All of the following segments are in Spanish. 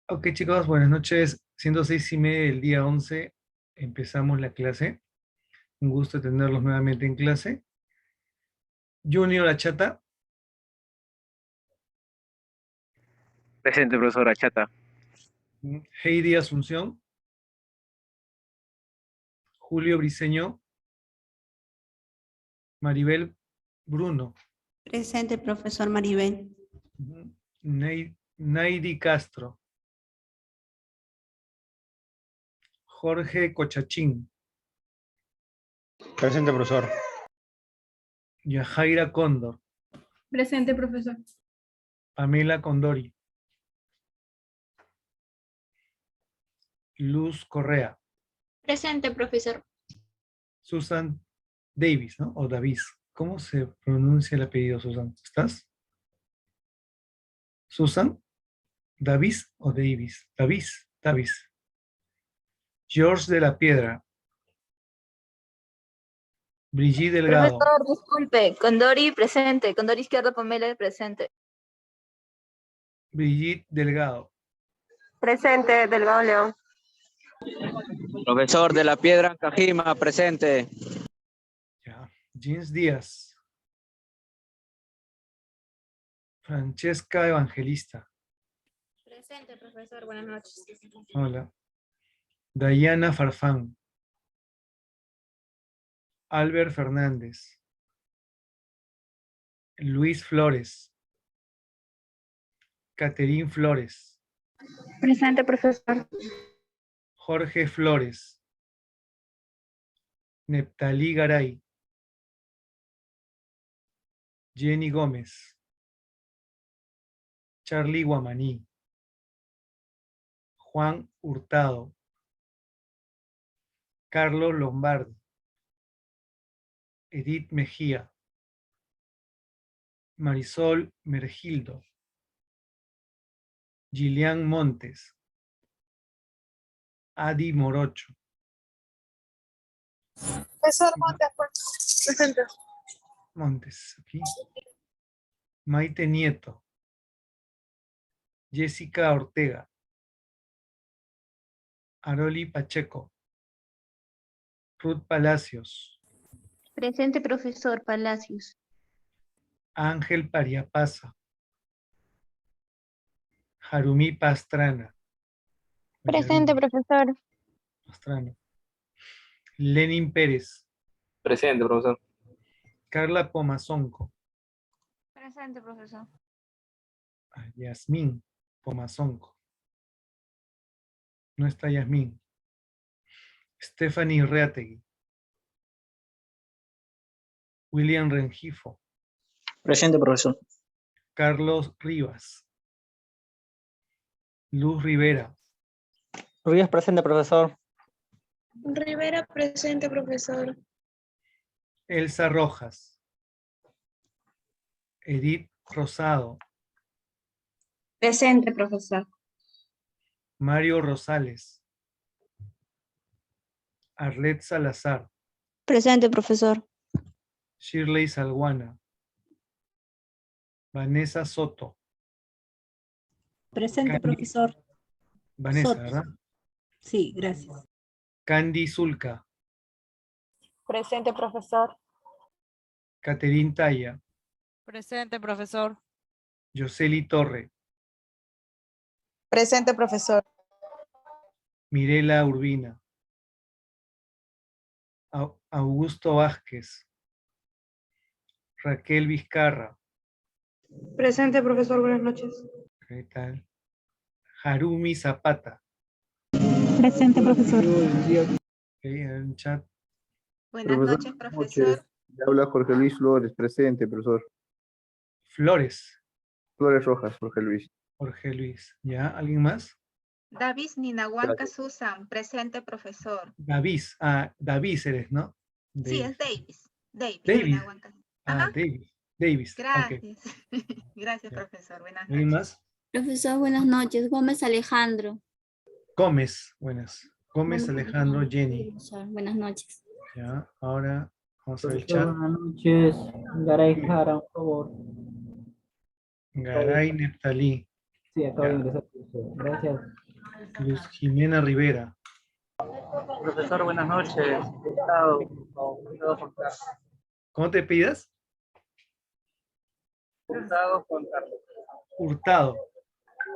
Ok, chicos, buenas noches. Siendo 6:30 del día 11, empezamos la clase. Un gusto tenerlos nuevamente en clase. Junior Achata, Presente, profesora Chata. Heidi Asunción, Julio Briceño, Maribel Bruno, Presente, profesor Maribel. Naidi Castro, Jorge Cochachín, Presente, profesor. Yajaira Cóndor, Presente, profesor. Pamela Condori, Luz Correa, Presente, profesor. Susan Davis, ¿no? O Davis. ¿Cómo se pronuncia el apellido, Susan? ¿Estás? ¿Susan? ¿Davis o Davis? Davis. George de la Piedra. Brigitte Delgado. Profesor, disculpe, Condori presente, Condori izquierdo, Pamela presente. Brigitte Delgado. Presente, Delgado León. Profesor de la Piedra Cajima, presente. Ya. Jeans Díaz. Francesca Evangelista. Presente, profesor. Buenas noches. Hola. Dayana Farfán. Albert Fernández. Luis Flores. Caterín Flores. Presente, profesor. Jorge Flores. Neptalí Garay. Jenny Gómez. Charlie Guamaní. Juan Hurtado. Carlos Lombardi. Edith Mejía. Marisol Mergildo. Gilian Montes. Adi Morocho. Profesor Montes, presente. Montes, aquí. Maite Nieto. Jessica Ortega. Aroli Pacheco. Ruth Palacios. Presente, profesor Palacios. Ángel Pariapasa. Jarumí Pastrana. Presente, profesor. Pastrana. Lenin Pérez. Presente, profesor. Carla Pomazonco. Presente, profesor. Yasmín Pomazonco. No está Yasmín. Stephanie Reategui. William Rengifo. Presente, profesor. Carlos Rivas. Luz Rivera. Ruiz, presente, profesor. Rivera, presente, profesor. Elsa Rojas. Edith Rosado. Presente, profesor. Mario Rosales. Arlet Salazar. Presente, profesor. Shirley Salguana. Vanessa Soto. Presente, Candy- profesor. Vanessa, Soto. ¿verdad? Sí, gracias. Candy Zulca. Presente, profesor. Caterín Talla. Presente, profesor. Yoseli Torre. Presente, profesor. Mirela Urbina. Augusto Vázquez. Raquel Vizcarra. Presente, profesor. Buenas noches. ¿Qué tal? Harumi Zapata. Presente, profesor. Ok, en el chat. Buenas noches, profesor. Le habla Jorge Luis Flores, presente, profesor. Flores. Flores Rojas, Jorge Luis. Jorge Luis. ¿Ya? ¿Alguien más? Davis Ninahuanca Susan. Presente, profesor. Davis. Ah, Davis eres, ¿no? Sí, Davis. es Davis. Davis Davis. Ninahuanca. Ah, Ajá. Davis. Davis. Ok. Gracias. Gracias, Ya. profesor. Buenas ¿Alguien noches. más? Profesor, buenas noches. Gómez Alejandro. Gómez. Buenas. Gómez Alejandro Jenny. Buenas noches. Ya. Ahora vamos a ver el Profesor, chat. buenas noches. Garay Jara, por favor. Garay Neptalí. Sí, acabo de Ya. ingresar, profesor. Gracias. Luz Jimena Rivera. Profesor, buenas noches. Gustavo, Juan Carlos. ¿Cómo te pidas? Gustavo, Juan Carlos. Hurtado.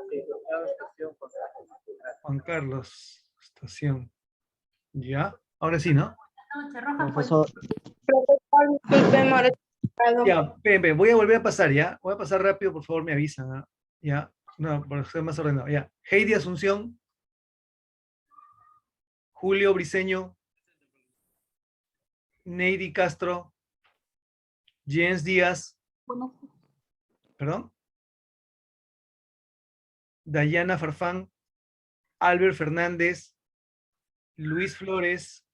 Sí, Gustavo, estación, Juan Carlos. Juan Carlos, estación. ¿Ya? Ahora sí, ¿no? Profesor, Profesor, disculpe, more equivocado. Ya, ven, voy a volver a pasar, ¿ya? Voy a pasar rápido, por favor, me avisan, ¿ah? Ya, no, para ser más ordenado, ya. Heidi Asunción. Julio Briceño. Neidy Castro. Jens Díaz. ¿Perdón? Dayana Farfán. Albert Fernández. Luis Flores.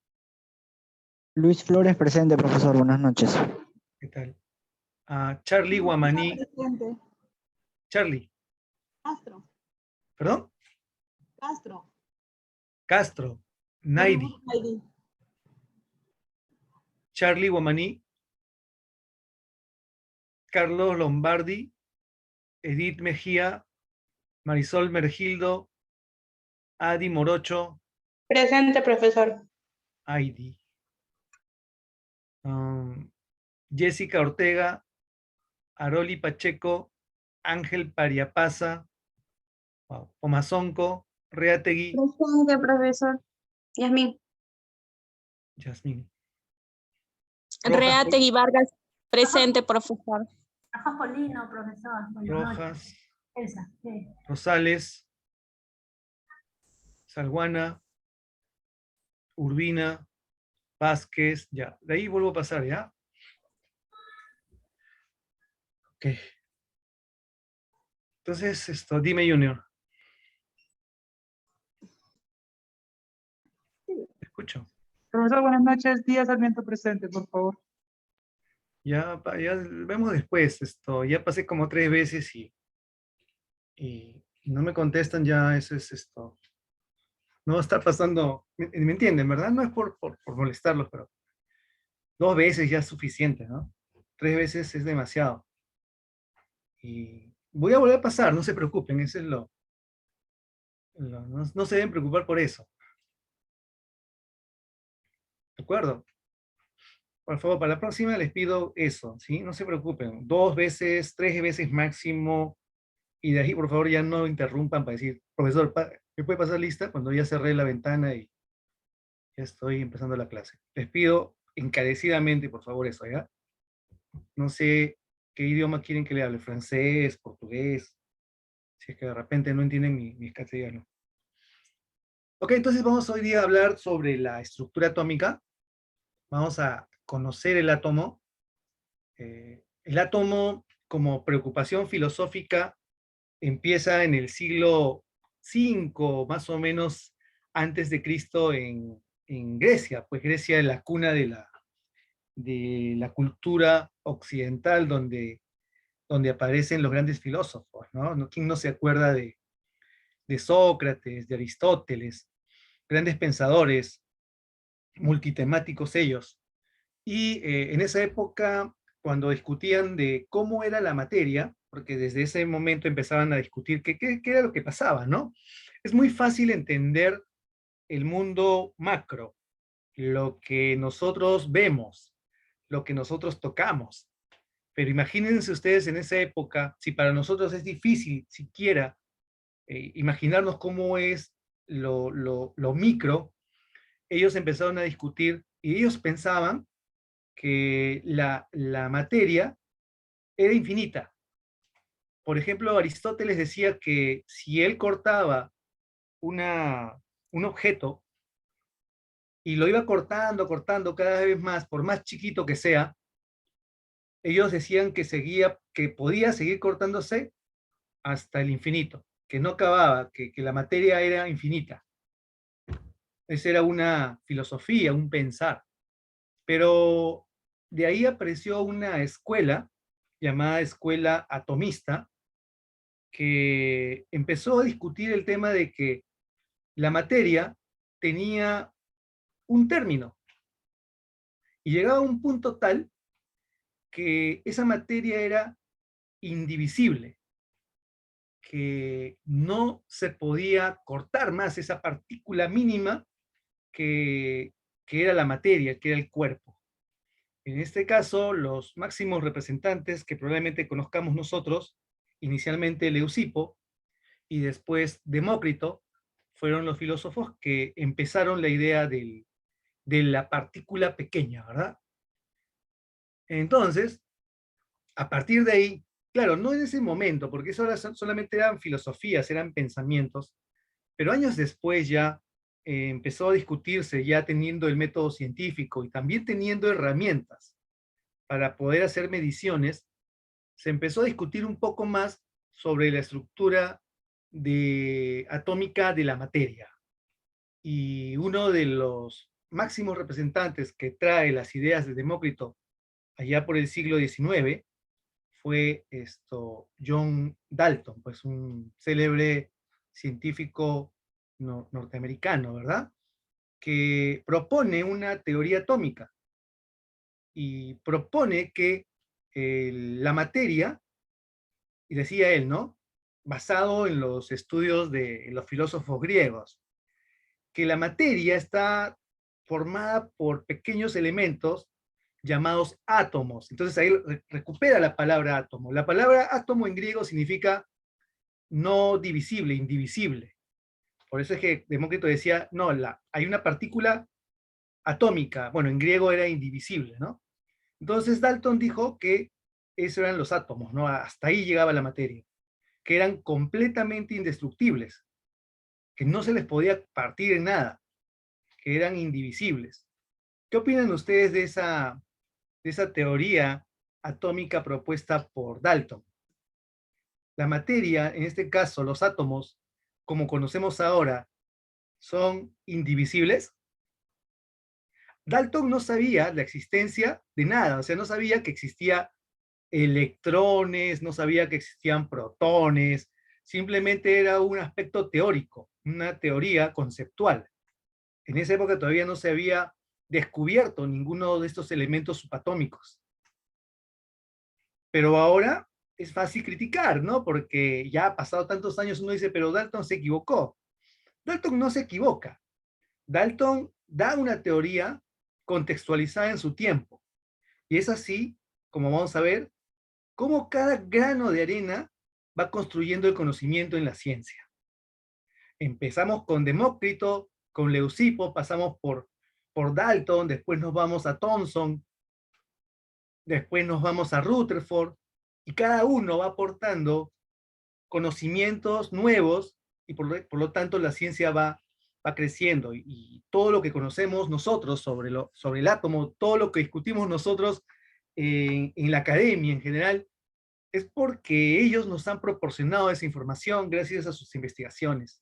Luis Flores presente, profesor. Buenas noches. ¿Qué tal? Charlie Guamaní. Charlie. Castro. ¿Perdón? Castro. Castro. Naidy. Charlie Guamaní. Carlos Lombardi. Edith Mejía. Marisol Mergildo. Adi Morocho. Presente, profesor. Heidi. Jessica Ortega. Aroli Pacheco. Ángel Pariapasa. Omazonco. Reategui. Presente, profesor. Yasmín. Yasmín. Reategui Vargas, presente, profesor. Polino, profesor. Rojas. Elsa. Rosales. Salguana. Urbina. Vázquez. Ya. De ahí vuelvo a pasar, ¿ya? Ok. Entonces, dime, Junior. Te escucho. Profesor, buenas noches. Díaz Sarmiento presente, por favor. Ya vemos después ya pasé como 3 veces y no me contestan, ya eso es no está pasando, ¿me entienden, verdad? No es por molestarlos, pero 2 veces ya es suficiente, ¿no? 3 veces es demasiado. Y voy a volver a pasar, no se preocupen, eso es no se deben preocupar por eso. ¿De acuerdo? Por favor, para la próxima les pido eso, ¿sí? No se preocupen. 2 veces, 3 veces máximo, y de ahí, por favor, ya no interrumpan para decir, profesor, ¿me puede pasar lista? Cuando ya cerré la ventana y ya estoy empezando la clase. Les pido encarecidamente, por favor, eso, ¿ya? No sé qué idioma quieren que le hable, francés, portugués, si es que de repente no entienden mi castellano. Ok, entonces vamos hoy día a hablar sobre la estructura atómica. Vamos a conocer el átomo. El átomo, como preocupación filosófica, empieza en el siglo V, más o menos, antes de Cristo en Grecia. Pues Grecia es la cuna de la cultura occidental, donde aparecen los grandes filósofos, ¿no? ¿Quién no se acuerda de Sócrates, de Aristóteles? Grandes pensadores, multitemáticos ellos. Y en esa época, cuando discutían de cómo era la materia, porque desde ese momento empezaban a discutir qué era lo que pasaba, ¿no? Es muy fácil entender el mundo macro, lo que nosotros vemos, lo que nosotros tocamos. Pero imagínense ustedes en esa época, si para nosotros es difícil siquiera imaginarnos cómo es lo micro, ellos empezaron a discutir y ellos pensaban que la materia era infinita. Por ejemplo, Aristóteles decía que si él cortaba un objeto y lo iba cortando cada vez más, por más chiquito que sea, ellos decían que podía seguir cortándose hasta el infinito, que no acababa, que la materia era infinita. Esa era una filosofía, un pensar. Pero de ahí apareció una escuela llamada escuela atomista, que empezó a discutir el tema de que la materia tenía un término, y llegaba a un punto tal que esa materia era indivisible. que no se podía cortar más esa partícula mínima que era la materia, que era el cuerpo. En este caso, los máximos representantes que probablemente conozcamos nosotros, inicialmente Leucipo y después Demócrito, fueron los filósofos que empezaron la idea de la partícula pequeña, ¿verdad? Entonces, a partir de ahí, claro, no en ese momento, porque eso solamente eran filosofías, eran pensamientos, pero años después ya empezó a discutirse, ya teniendo el método científico y también teniendo herramientas para poder hacer mediciones, se empezó a discutir un poco más sobre la estructura atómica de la materia. Y uno de los máximos representantes que trae las ideas de Demócrito allá por el siglo XIX fue John Dalton, pues un célebre científico norteamericano, ¿verdad? Que propone una teoría atómica y propone que la materia, y decía él, ¿no? Basado en los estudios de los filósofos griegos, que la materia está formada por pequeños elementos llamados átomos. Entonces ahí recupera la palabra átomo. La palabra átomo en griego significa no divisible, indivisible. Por eso es que Demócrito decía, no, hay una partícula atómica, bueno, en griego era indivisible, ¿no? Entonces Dalton dijo que esos eran los átomos, ¿no? Hasta ahí llegaba la materia, que eran completamente indestructibles, que no se les podía partir en nada, que eran indivisibles. ¿Qué opinan ustedes de esa teoría atómica propuesta por Dalton? La materia, en este caso los átomos, como conocemos ahora, ¿son indivisibles? Dalton no sabía la existencia de nada, o sea, no sabía que existía electrones, no sabía que existían protones, simplemente era un aspecto teórico, una teoría conceptual. En esa época todavía no se había descubierto ninguno de estos elementos subatómicos. Pero ahora es fácil criticar, ¿no? Porque ya ha pasado tantos años, uno dice, pero Dalton se equivocó. Dalton no se equivoca. Dalton da una teoría contextualizada en su tiempo. Y es así, como vamos a ver, cómo cada grano de arena va construyendo el conocimiento en la ciencia. Empezamos con Demócrito, con Leucipo, pasamos por Dalton, después nos vamos a Thomson, después nos vamos a Rutherford, y cada uno va aportando conocimientos nuevos, y por lo tanto la ciencia va creciendo, y todo lo que conocemos nosotros sobre el átomo, todo lo que discutimos nosotros en la academia en general, es porque ellos nos han proporcionado esa información gracias a sus investigaciones.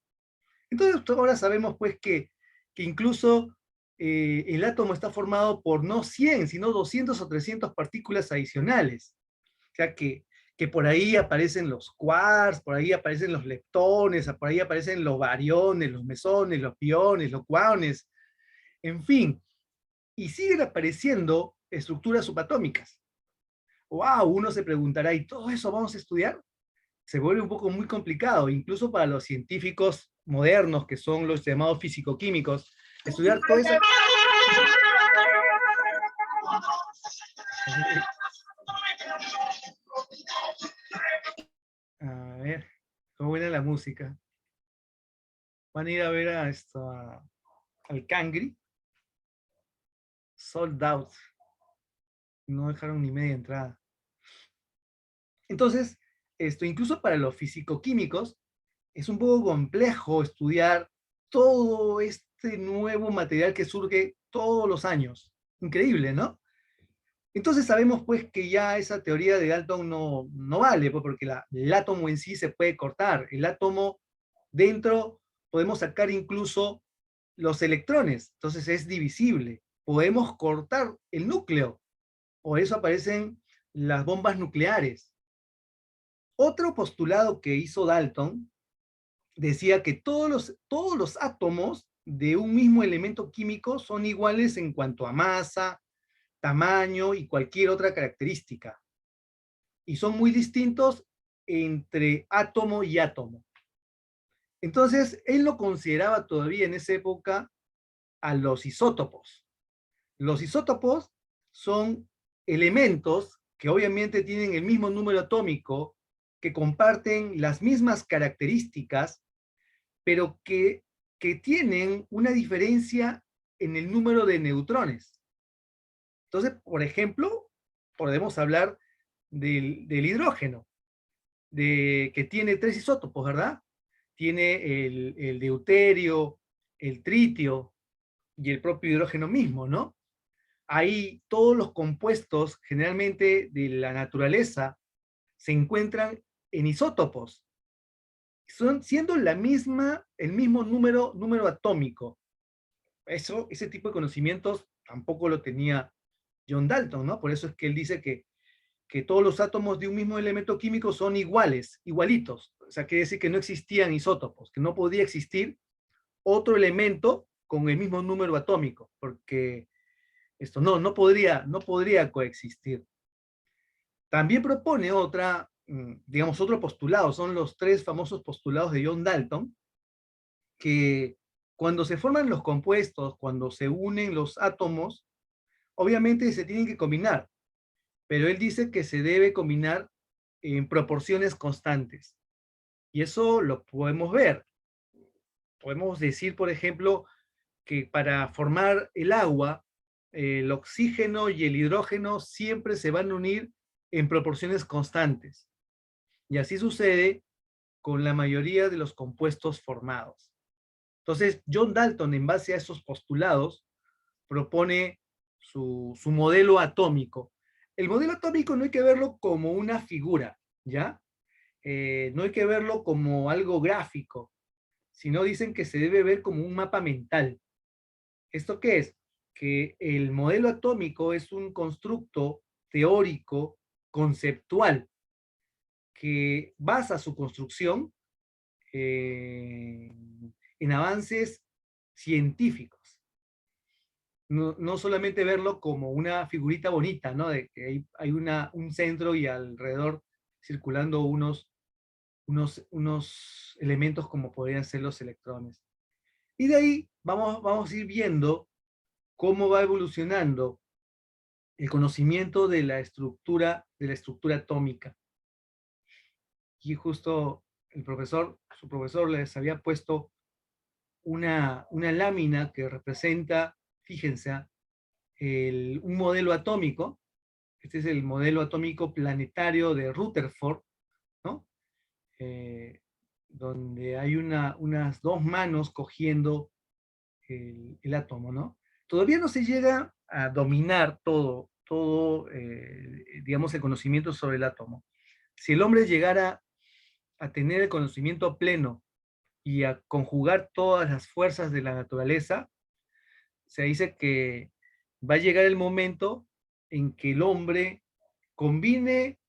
Entonces ahora sabemos pues que incluso el átomo está formado por no 100, sino 200 o 300 partículas adicionales. O sea que por ahí aparecen los quarks, por ahí aparecen los leptones, por ahí aparecen los bariones, los mesones, los piones, los gluones, en fin. Y siguen apareciendo estructuras subatómicas. ¡Wow! Uno se preguntará, ¿y todo eso vamos a estudiar? Se vuelve un poco muy complicado, incluso para los científicos modernos, que son los llamados físico-químicos, estudiar todo eso. A ver, cómo buena la música. Van a ir a ver al Cangri. Sold out. No dejaron ni media entrada. Entonces, incluso para los físico-químicos, es un poco complejo estudiar todo este nuevo material que surge todos los años. Increíble, ¿no? Entonces sabemos pues que ya esa teoría de Dalton no vale, pues, porque el átomo en sí se puede cortar. El átomo dentro podemos sacar incluso los electrones, entonces es divisible. Podemos cortar el núcleo, por eso aparecen las bombas nucleares. Otro postulado que hizo Dalton decía que todos los átomos de un mismo elemento químico son iguales en cuanto a masa, tamaño y cualquier otra característica. Y son muy distintos entre átomo y átomo. Entonces, él no consideraba todavía en esa época a los isótopos. Los isótopos son elementos que obviamente tienen el mismo número atómico, que comparten las mismas características, pero que tienen una diferencia en el número de neutrones. Entonces, por ejemplo, podemos hablar del hidrógeno, que tiene 3 isótopos, ¿verdad? Tiene el deuterio, el tritio y el propio hidrógeno mismo, ¿no? Ahí todos los compuestos generalmente de la naturaleza se encuentran en isótopos, siendo el mismo número atómico. Ese tipo de conocimientos tampoco lo tenía John Dalton, ¿no? Por eso es que él dice que todos los átomos de un mismo elemento químico son iguales, igualitos. O sea, quiere decir que no existían isótopos, que no podía existir otro elemento con el mismo número atómico, porque esto no podría coexistir. También propone otro postulado, son los 3 famosos postulados de John Dalton, que cuando se forman los compuestos, cuando se unen los átomos, obviamente se tienen que combinar, pero él dice que se debe combinar en proporciones constantes. Y eso lo podemos ver. Podemos decir, por ejemplo, que para formar el agua, el oxígeno y el hidrógeno siempre se van a unir en proporciones constantes. Y así sucede con la mayoría de los compuestos formados. Entonces, John Dalton, en base a esos postulados, propone su modelo atómico. El modelo atómico no hay que verlo como una figura, ¿ya? No hay que verlo como algo gráfico, sino dicen que se debe ver como un mapa mental. ¿Esto qué es? Que el modelo atómico es un constructo teórico, conceptual, que basa su construcción en avances científicos. No solamente verlo como una figurita bonita, ¿no? De que hay un centro y alrededor circulando unos elementos como podrían ser los electrones. Y de ahí vamos a ir viendo cómo va evolucionando el conocimiento de la estructura atómica. Y justo su profesor les había puesto una lámina que representa, fíjense, un modelo atómico. Este es el modelo atómico planetario de Rutherford, ¿no? Donde hay unas 2 manos cogiendo el átomo, ¿no? Todavía no se llega a dominar todo, digamos, el conocimiento sobre el átomo. Si el hombre llegara a tener el conocimiento pleno y a conjugar todas las fuerzas de la naturaleza, se dice que va a llegar el momento en que el hombre combine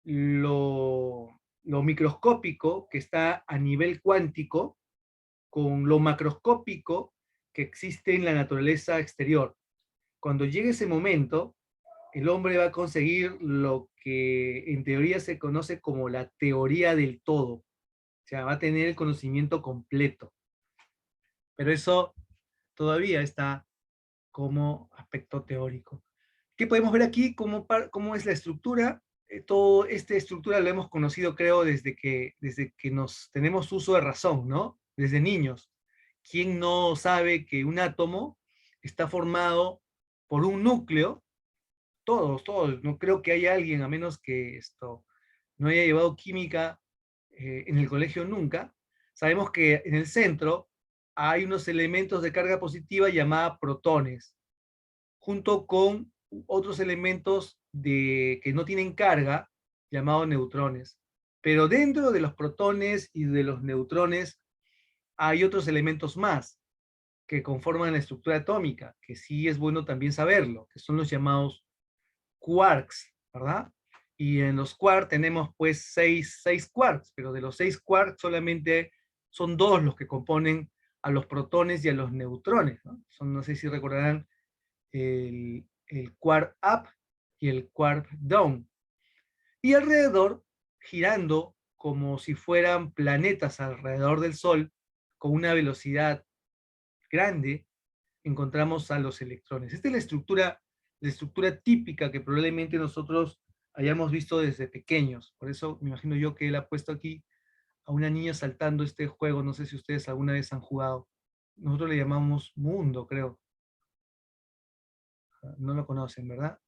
lo microscópico que está a nivel cuántico con lo macroscópico que existe en la naturaleza exterior. Cuando llegue ese momento, el hombre va a conseguir lo que en teoría se conoce como la teoría del todo. O sea, va a tener el conocimiento completo. Pero eso todavía está como aspecto teórico. ¿Qué podemos ver aquí? ¿Cómo es la estructura? Toda esta estructura la hemos conocido, creo, desde que tenemos uso de razón, ¿no? Desde niños. ¿Quién no sabe que un átomo está formado por un núcleo? Todos. No creo que haya alguien, a menos que no haya llevado química en el colegio nunca. Sabemos que en el centro hay unos elementos de carga positiva llamada protones, junto con otros elementos que no tienen carga, llamados neutrones. Pero dentro de los protones y de los neutrones hay otros elementos más que conforman la estructura atómica, que sí es bueno también saberlo, que son los llamados quarks, ¿verdad? Y en los quarks tenemos pues 6 quarks, pero de los 6 quarks solamente son 2 los que componen a los protones y a los neutrones, ¿no? No sé si recordarán el quark up y el quark down. Y alrededor, girando como si fueran planetas alrededor del Sol, con una velocidad grande, encontramos a los electrones. Esta es la estructura típica que probablemente nosotros hayamos visto desde pequeños. Por eso me imagino yo que él ha puesto aquí a una niña saltando este juego. No sé si ustedes alguna vez han jugado. Nosotros le llamamos mundo, creo. No lo conocen, ¿verdad?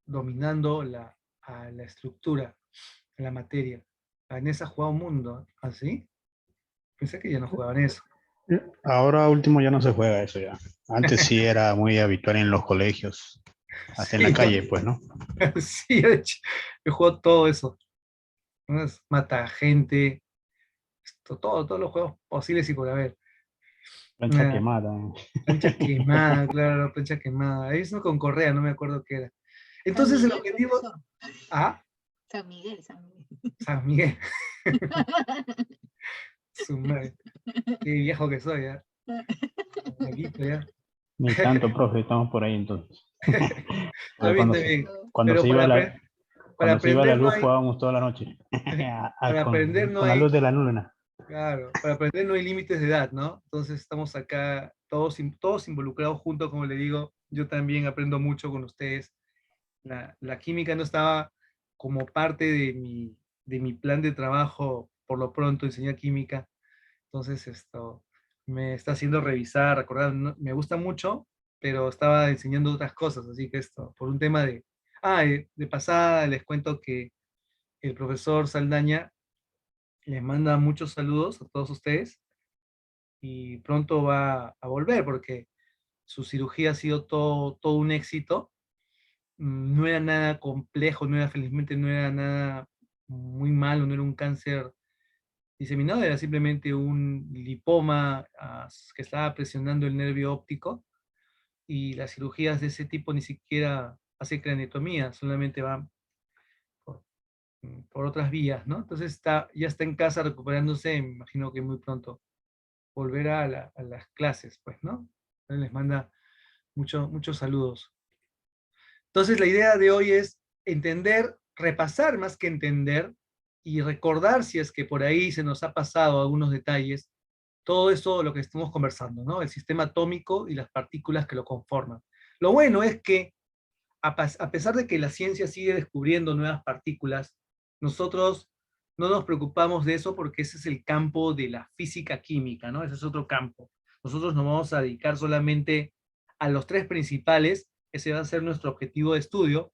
Dominando a la estructura, a la materia. En esa jugado mundo, ¿así? Pensé que ya no jugaban eso. Ahora último ya no se juega eso ya. Antes sí era muy habitual en los colegios, hasta en la Sí, calle, pues, ¿no? sí, de hecho, yo juego todo eso. ¿No? Mata gente, todos los juegos posibles y por haber. Plancha quemada. Plancha quemada, claro, plancha quemada. Es uno con correa, no me acuerdo qué era. Entonces el objetivo... ¿Ah? San Miguel, San Miguel. San Miguel. Su madre. Qué viejo que soy, ¿ya? Viejito, ¿ya? Ni tanto, profe, estamos por ahí entonces. Está bien, está bien. Cuando Pero se iba para cuando se iba la aprender no luz hay... jugábamos toda la noche. Para aprender no con la hay... luz de la luna. Claro, para aprender no hay límites de edad, ¿no? Entonces estamos acá todos involucrados juntos, como le digo. Yo también aprendo mucho con ustedes. La química no estaba como parte de mi plan de trabajo, por lo pronto enseñar química. Entonces esto me está haciendo revisar, recordar, me gusta mucho, pero estaba enseñando otras cosas, así que por un tema de... de pasada les cuento que el profesor Saldaña les manda muchos saludos a todos ustedes y pronto va a volver porque su cirugía ha sido todo un éxito. No era nada complejo, felizmente no era nada muy malo, no era un cáncer diseminado, era simplemente un lipoma que estaba presionando el nervio óptico, y las cirugías de ese tipo ni siquiera hacen craneotomía, solamente van por otras vías, ¿no? Entonces ya está en casa recuperándose, me imagino que muy pronto volverá a las clases, pues, ¿no? Él les manda muchos saludos. Entonces la idea de hoy es entender, repasar más que entender, y recordar si es que por ahí se nos ha pasado algunos detalles, todo eso lo que estamos conversando, ¿no? El sistema atómico y las partículas que lo conforman. Lo bueno es que, a pesar de que la ciencia sigue descubriendo nuevas partículas, nosotros no nos preocupamos de eso porque ese es el campo de la física química, ¿no? Ese es otro campo. Nosotros nos vamos a dedicar solamente a los tres principales. Ese va a ser nuestro objetivo de estudio.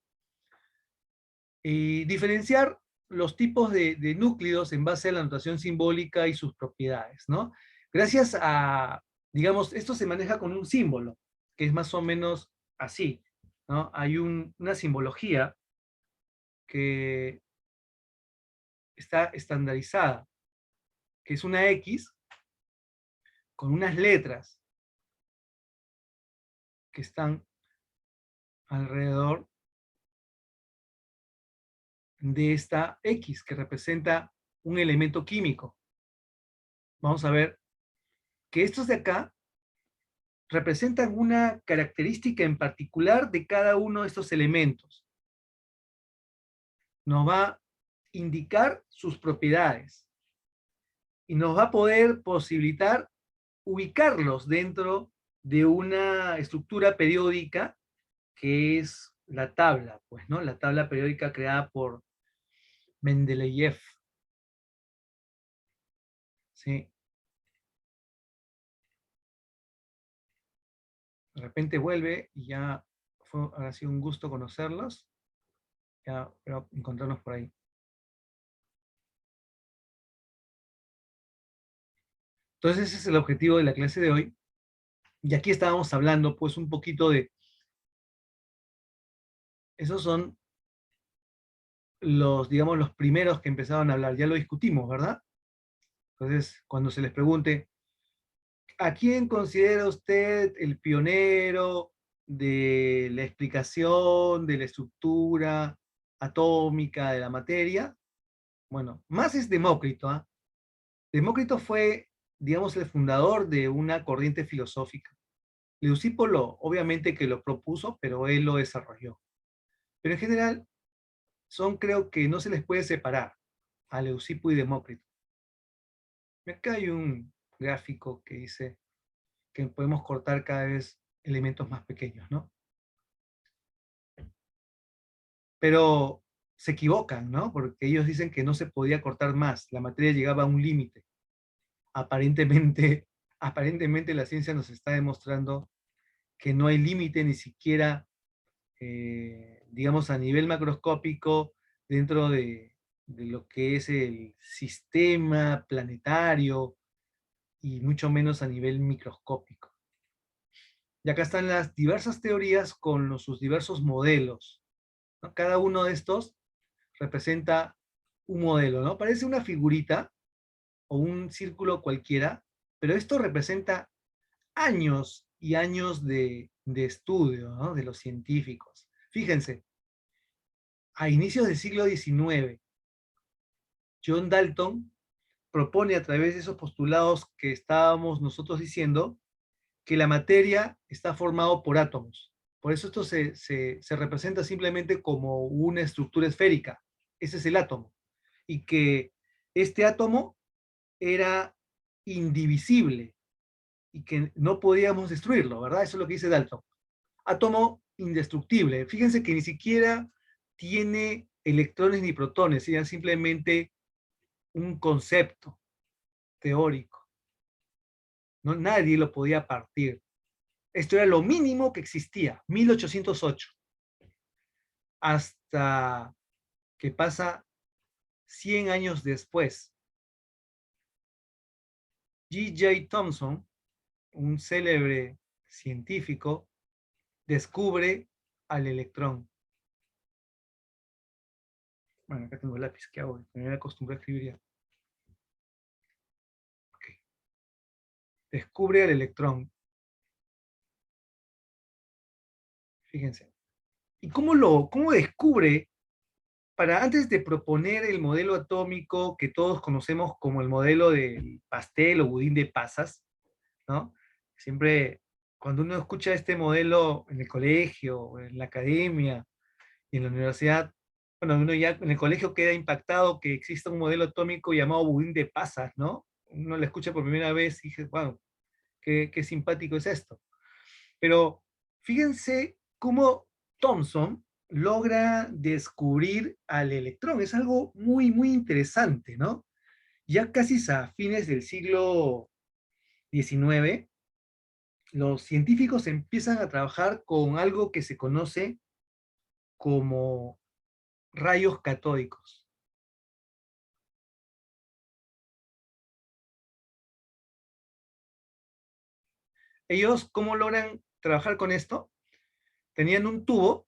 Y diferenciar los tipos de núcleos en base a la notación simbólica y sus propiedades, ¿no? Gracias a, digamos, esto se maneja con un símbolo, que es más o menos así, ¿no? Hay una simbología que está estandarizada, que es una X con unas letras que están alrededor de esta X, que representa un elemento químico. Vamos a ver que estos de acá representan una característica en particular de cada uno de estos elementos. Nos va a indicar sus propiedades y nos va a poder posibilitar ubicarlos dentro de una estructura periódica que es la tabla, pues, ¿no? La tabla periódica creada por Mendeleev. ¿Sí? De repente vuelve y ya ha sido un gusto conocerlos. Ya espero encontrarnos por ahí. Entonces ese es el objetivo de la clase de hoy. Y aquí estábamos hablando pues un poquito de... Esos son digamos, los primeros que empezaron a hablar. Ya lo discutimos, ¿verdad? Entonces, cuando se les pregunte, ¿a quién considera usted el pionero de la explicación de la estructura atómica de la materia? Bueno, más es Demócrito, ¿ah? Demócrito fue, digamos, el fundador de una corriente filosófica. Leucipo obviamente que lo propuso, pero él lo desarrolló. Pero en general, son, creo que no se les puede separar a Leucipo y Demócrito. Acá hay un gráfico que dice que podemos cortar cada vez elementos más pequeños, ¿no? Pero se equivocan, ¿no? Porque ellos dicen que no se podía cortar más, la materia llegaba a un límite. Aparentemente la ciencia nos está demostrando que no hay límite ni siquiera, digamos, a nivel macroscópico dentro de lo que es el sistema planetario y mucho menos a nivel microscópico. Y acá están las diversas teorías con sus diversos modelos, ¿no? Cada uno de estos representa un modelo, ¿no? Parece una figurita o un círculo cualquiera, pero esto representa años y años de estudio, ¿no? De los científicos. Fíjense, a inicios del siglo XIX, John Dalton propone a través de esos postulados que estábamos nosotros diciendo, que la materia está formada por átomos. Por eso esto se representa simplemente como una estructura esférica. Ese es el átomo. Y que este átomo era indivisible y que no podíamos destruirlo, ¿verdad? Eso es lo que dice Dalton. Átomo indestructible. Fíjense que ni siquiera tiene electrones ni protones, sino simplemente un concepto teórico. No, nadie lo podía partir. Esto era lo mínimo que existía, 1808. Hasta que pasa 100 años después. G.J. Thomson, un célebre científico, descubre al electrón. Bueno, acá tengo el lápiz, ¿qué hago? Me acostumbré a escribir ya. Okay. Descubre al electrón. Fíjense. ¿Y cómo descubre? Antes de proponer el modelo atómico que todos conocemos como el modelo del pastel o budín de pasas, ¿no? Siempre, cuando uno escucha este modelo en el colegio, o en la academia, y en la universidad, bueno, uno ya en el colegio queda impactado que exista un modelo atómico llamado budín de pasas, ¿no? Uno lo escucha por primera vez y dice, wow, qué simpático es esto. Pero fíjense cómo Thomson logra descubrir al electrón. Es algo muy, muy interesante, ¿no? Ya casi a fines del siglo XIX, los científicos empiezan a trabajar con algo que se conoce como rayos catódicos. Ellos, ¿cómo logran trabajar con esto? Tenían un tubo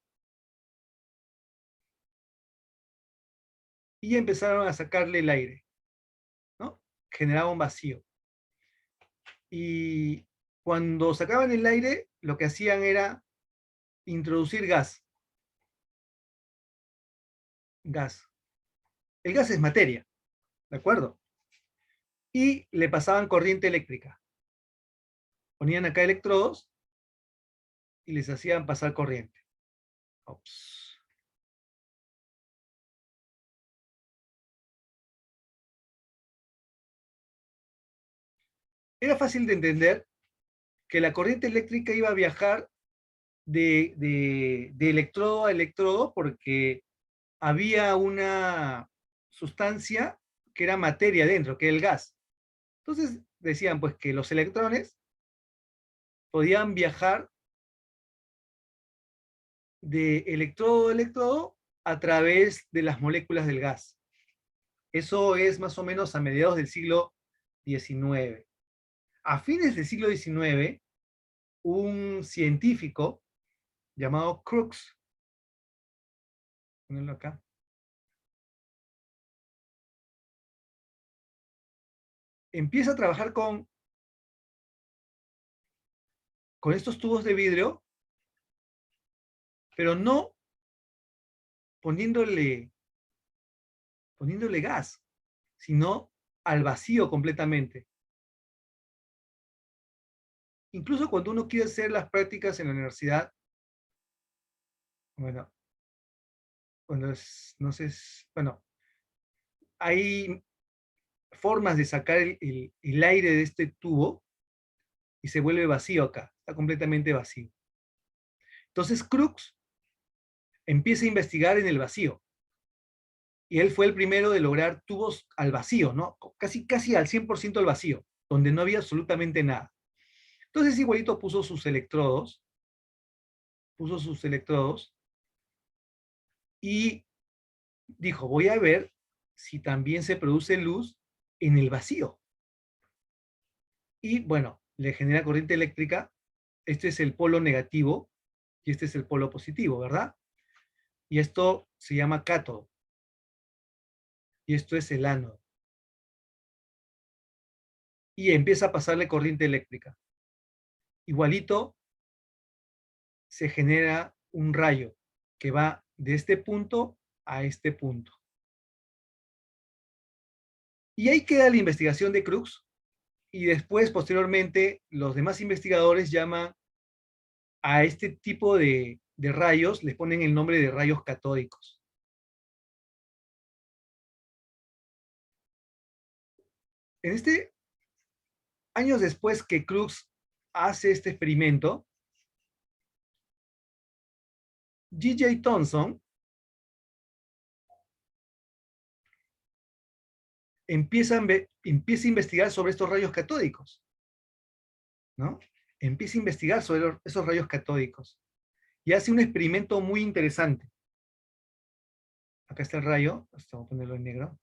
y empezaron a sacarle el aire, ¿no? Generaba un vacío. Y cuando sacaban el aire, lo que hacían era introducir gas. Gas. El gas es materia, ¿de acuerdo? Y le pasaban corriente eléctrica. Ponían acá electrodos y les hacían pasar corriente. Ops. Era fácil de entender que la corriente eléctrica iba a viajar de electrodo a electrodo porque había una sustancia que era materia dentro, que era el gas. Entonces decían pues que los electrones podían viajar de electrodo a electrodo a través de las moléculas del gas. Eso es más o menos a mediados del siglo XIX. A fines del siglo XIX, un científico llamado Crookes, ponelo acá, empieza a trabajar con estos tubos de vidrio, pero no poniéndole gas, sino al vacío completamente. Incluso cuando uno quiere hacer las prácticas en la universidad, bueno, Bueno, no sé, bueno, hay formas de sacar el aire de este tubo y se vuelve vacío acá, está completamente vacío. Entonces Crookes empieza a investigar en el vacío. Y él fue el primero de lograr tubos al vacío, ¿no? Casi al 100% al vacío, donde no había absolutamente nada. Entonces igualito puso sus electrodos y dijo, voy a ver si también se produce luz en el vacío. Y bueno, le genera corriente eléctrica. Este es el polo negativo y este es el polo positivo, ¿verdad? Y esto se llama cátodo. Y esto es el ánodo. Y empieza a pasarle corriente eléctrica. Igualito se genera un rayo que va de este punto a este punto. Y ahí queda la investigación de Crookes, y después, posteriormente, los demás investigadores llaman a este tipo de rayos, les ponen el nombre de rayos catódicos. Años después que Crookes hace este experimento, G.J. Thomson empieza a investigar sobre estos rayos catódicos, ¿no? Empieza a investigar sobre esos rayos catódicos y hace un experimento muy interesante. Acá está el rayo, vamos a ponerlo en negro.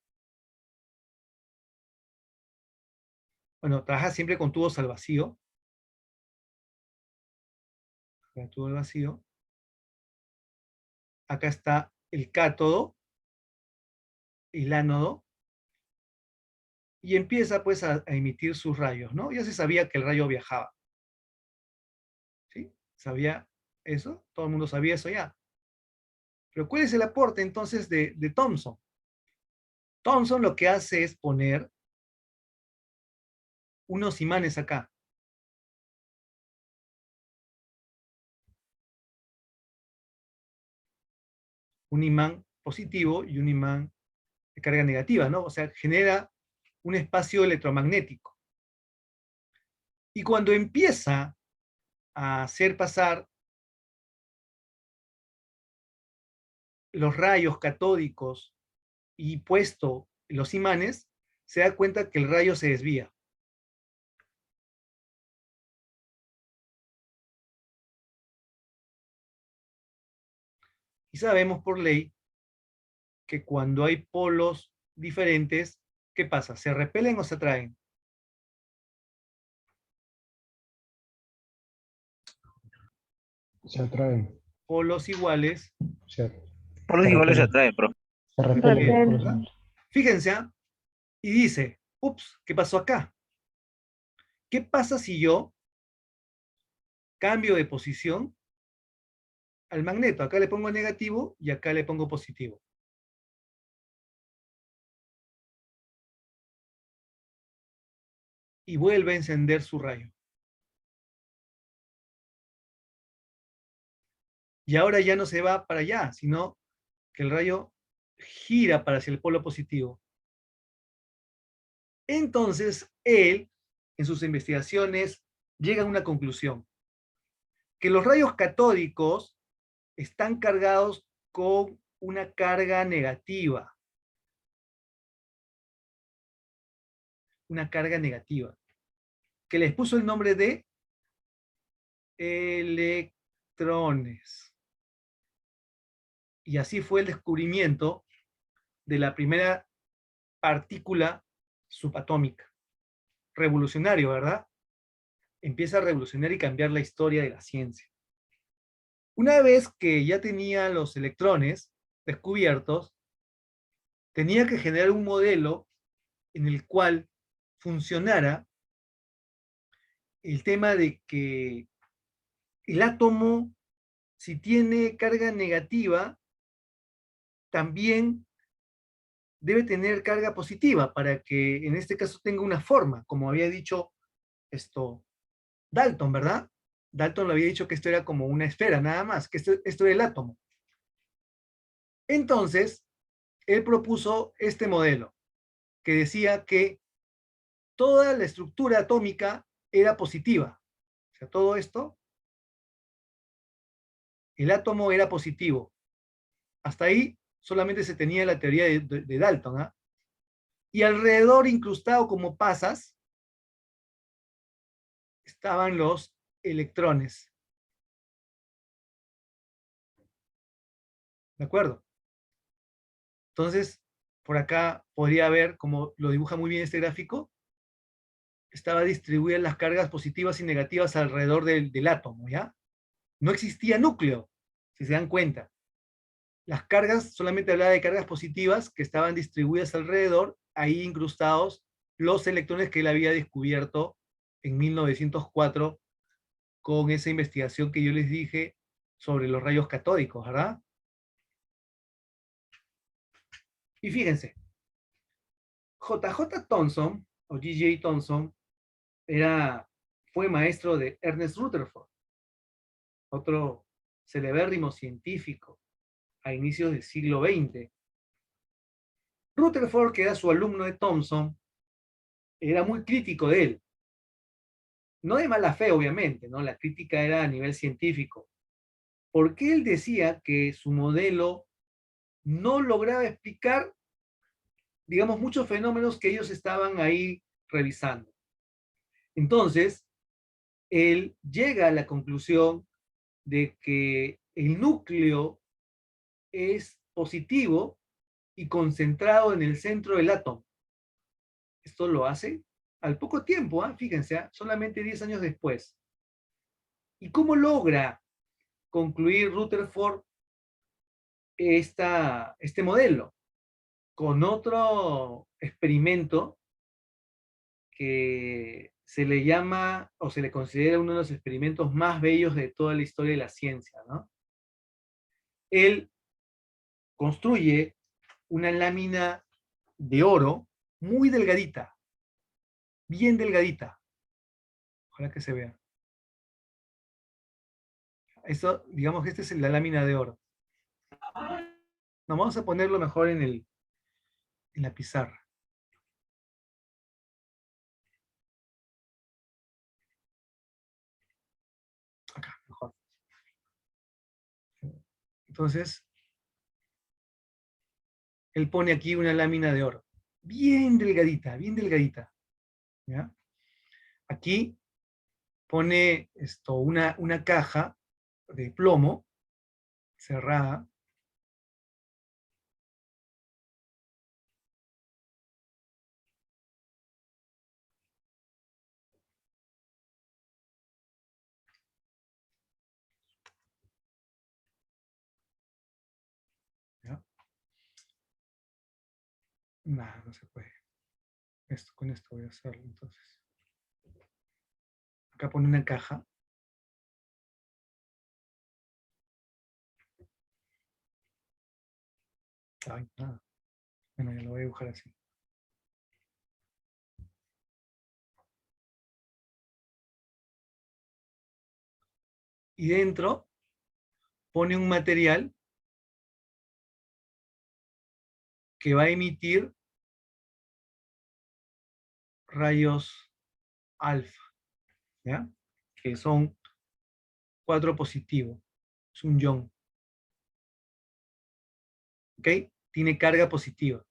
Bueno, trabaja siempre con tubos al vacío. Acá tubo al vacío. Acá está el cátodo, el ánodo, y empieza pues a emitir sus rayos, ¿no? Ya se sabía que el rayo viajaba. ¿Sí? ¿Sabía eso? Todo el mundo sabía eso ya. Pero ¿cuál es el aporte entonces de Thomson? Thomson lo que hace es poner unos imanes acá. Un imán positivo y un imán de carga negativa, ¿no? O sea, genera un espacio electromagnético. Y cuando empieza a hacer pasar los rayos catódicos y puesto los imanes, se da cuenta que el rayo se desvía. Y sabemos por ley que cuando hay polos diferentes, ¿qué pasa? ¿Se repelen o se atraen? Se atraen. Polos iguales. Por los iguales se atraen, profe. Se repelen, ¿verdad? Fíjense, y dice, ups, ¿qué pasó acá? ¿Qué pasa si yo cambio de posición al magneto? Acá le pongo negativo y acá le pongo positivo. Y vuelve a encender su rayo. Y ahora ya no se va para allá, sino que el rayo gira para hacia el polo positivo. Entonces, él, en sus investigaciones, llega a una conclusión. Que los rayos catódicos están cargados con una carga negativa. Una carga negativa. Que les puso el nombre de electrones. Y así fue el descubrimiento de la primera partícula subatómica. Revolucionario, ¿verdad? Empieza a revolucionar y cambiar la historia de la ciencia. Una vez que ya tenía los electrones descubiertos, tenía que generar un modelo en el cual funcionara el tema de que el átomo, si tiene carga negativa, también debe tener carga positiva para que en este caso tenga una forma, como había dicho Dalton, ¿verdad? Dalton le había dicho que esto era como una esfera, nada más, que esto era el átomo. Entonces, él propuso este modelo, que decía que toda la estructura atómica era positiva. O sea, todo esto, el átomo era positivo. Hasta ahí solamente se tenía la teoría de Dalton, ¿ah? Y alrededor, incrustado como pasas, estaban los electrones. ¿De acuerdo? Entonces, por acá podría ver, como lo dibuja muy bien este gráfico, estaba distribuidas las cargas positivas y negativas alrededor del átomo, ¿ya? No existía núcleo, si se dan cuenta. Las cargas, solamente hablaba de cargas positivas que estaban distribuidas alrededor, ahí incrustados los electrones que él había descubierto en 1904 con esa investigación que yo les dije sobre los rayos catódicos, ¿verdad? Y fíjense, J.J. Thomson, o G.J. Thomson, fue maestro de Ernest Rutherford, otro celebérrimo científico a inicios del siglo XX. Rutherford, que era su alumno de Thomson, era muy crítico de él. No de mala fe, obviamente, ¿no? La crítica era a nivel científico. Porque él decía que su modelo no lograba explicar, digamos, muchos fenómenos que ellos estaban ahí revisando. Entonces, él llega a la conclusión de que el núcleo es positivo y concentrado en el centro del átomo. Esto lo hace al poco tiempo, fíjense, solamente 10 años después. ¿Y cómo logra concluir Rutherford este modelo? Con otro experimento que se le llama, o se le considera uno de los experimentos más bellos de toda la historia de la ciencia, ¿no? Él construye una lámina de oro muy delgadita, bien delgadita. Ojalá que se vea. Esto, digamos que esta es la lámina de oro. No, vamos a ponerlo mejor en la pizarra. Acá, mejor. Entonces, él pone aquí una lámina de oro. Bien delgadita, bien delgadita. ¿Ya? Aquí pone una caja de plomo cerrada. ¿Ya? Nada, no se puede. Con esto voy a hacerlo entonces. Acá pone una caja. Ay, nada. Bueno, ya lo voy a dibujar así. Y dentro pone un material que va a emitir rayos alfa, ¿ya? Que son 4 positivos. Es un ion. ¿Ok? Tiene carga positiva.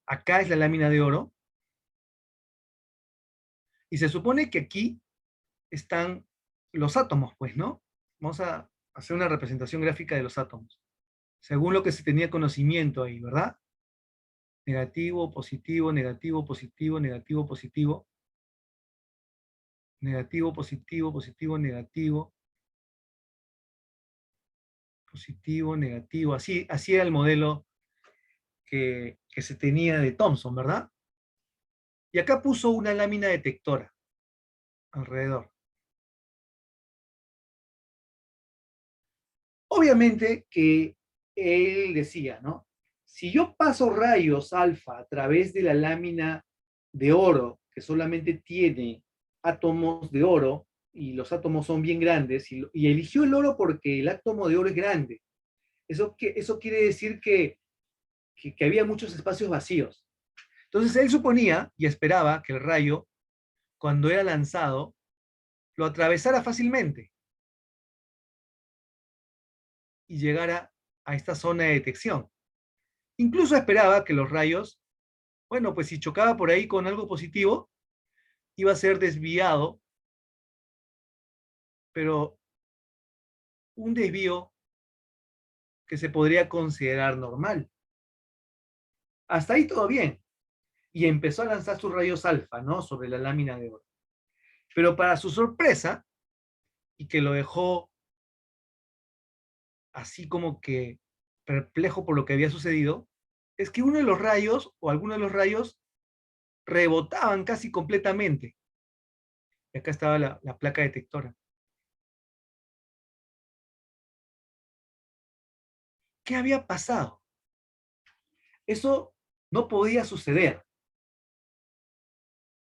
Acá es la lámina de oro. Y se supone que aquí están los átomos, pues, ¿no? Vamos a hacer una representación gráfica de los átomos. Según lo que se tenía conocimiento ahí, ¿verdad? Negativo, positivo, negativo, positivo, negativo, positivo. Negativo, positivo, positivo, negativo. Positivo, negativo. Así era el modelo que se tenía de Thomson, ¿verdad? Y acá puso una lámina detectora alrededor. Obviamente que él decía, ¿no? Si yo paso rayos alfa a través de la lámina de oro, que solamente tiene átomos de oro, y los átomos son bien grandes, y eligió el oro porque el átomo de oro es grande, Eso quiere decir que había muchos espacios vacíos. Entonces él suponía y esperaba que el rayo, cuando era lanzado, lo atravesara fácilmente y llegara a esta zona de detección. Incluso esperaba que los rayos, bueno, pues si chocaba por ahí con algo positivo, iba a ser desviado, pero un desvío que se podría considerar normal. Hasta ahí todo bien. Y empezó a lanzar sus rayos alfa, ¿no? Sobre la lámina de oro. Pero para su sorpresa, y que lo dejó así como que perplejo por lo que había sucedido, es que uno de los rayos, o algunos de los rayos, rebotaban casi completamente. Y acá estaba la placa detectora. ¿Qué había pasado? Eso no podía suceder.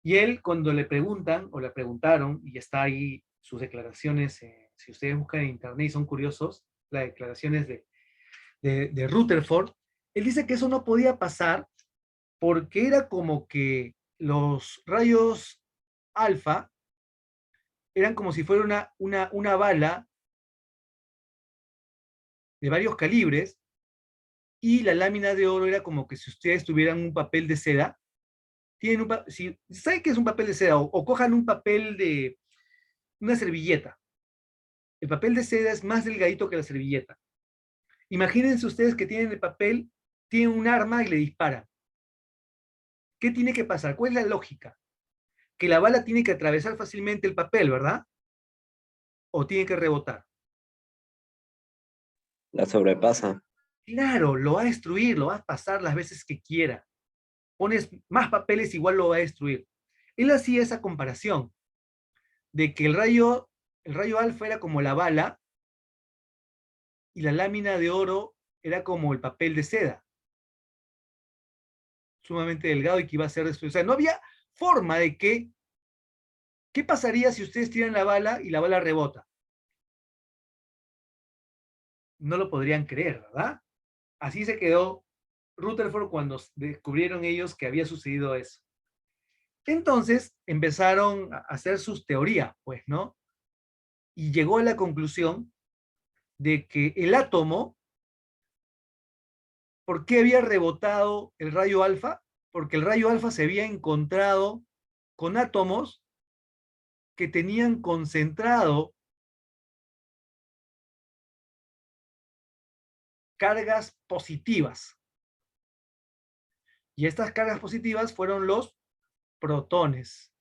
Y él, cuando le preguntan, o le preguntaron, y está ahí sus declaraciones, si ustedes buscan en internet y son curiosos, las declaraciones de Rutherford, él dice que eso no podía pasar porque era como que los rayos alfa eran como si fuera una bala de varios calibres, y la lámina de oro era como que si ustedes tuvieran un papel de seda. Si saben que es un papel de seda, o cojan un papel de una servilleta. El papel de seda es más delgadito que la servilleta. Imagínense ustedes que tienen el papel, tienen un arma y le disparan. ¿Qué tiene que pasar? ¿Cuál es la lógica? Que la bala tiene que atravesar fácilmente el papel, ¿verdad? ¿O tiene que rebotar? La sobrepasa. Claro, lo va a destruir, lo va a pasar las veces que quiera. Pones más papeles, igual lo va a destruir. Él hacía esa comparación de que el rayo alfa era como la bala y la lámina de oro era como el papel de seda, sumamente delgado y que iba a ser destruido. O sea, no había forma de que, ¿qué pasaría si ustedes tiran la bala y la bala rebota? No lo podrían creer, ¿verdad? Así se quedó Rutherford cuando descubrieron ellos que había sucedido eso. Entonces empezaron a hacer sus teorías, pues, ¿no? Y llegó a la conclusión de que el átomo, ¿por qué había rebotado el rayo alfa? Porque el rayo alfa se había encontrado con átomos que tenían concentrado cargas positivas. Y estas cargas positivas fueron los protones.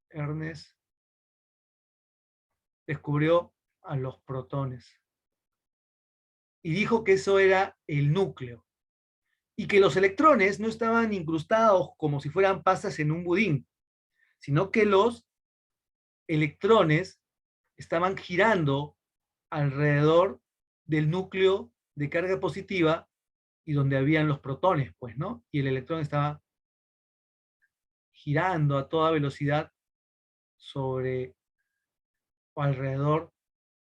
Ernest descubrió a los protones y dijo que eso era el núcleo y que los electrones no estaban incrustados como si fueran pasas en un budín, sino que los electrones estaban girando alrededor del núcleo de carga positiva y donde habían los protones, pues, ¿no? Y el electrón estaba girando a toda velocidad sobre o alrededor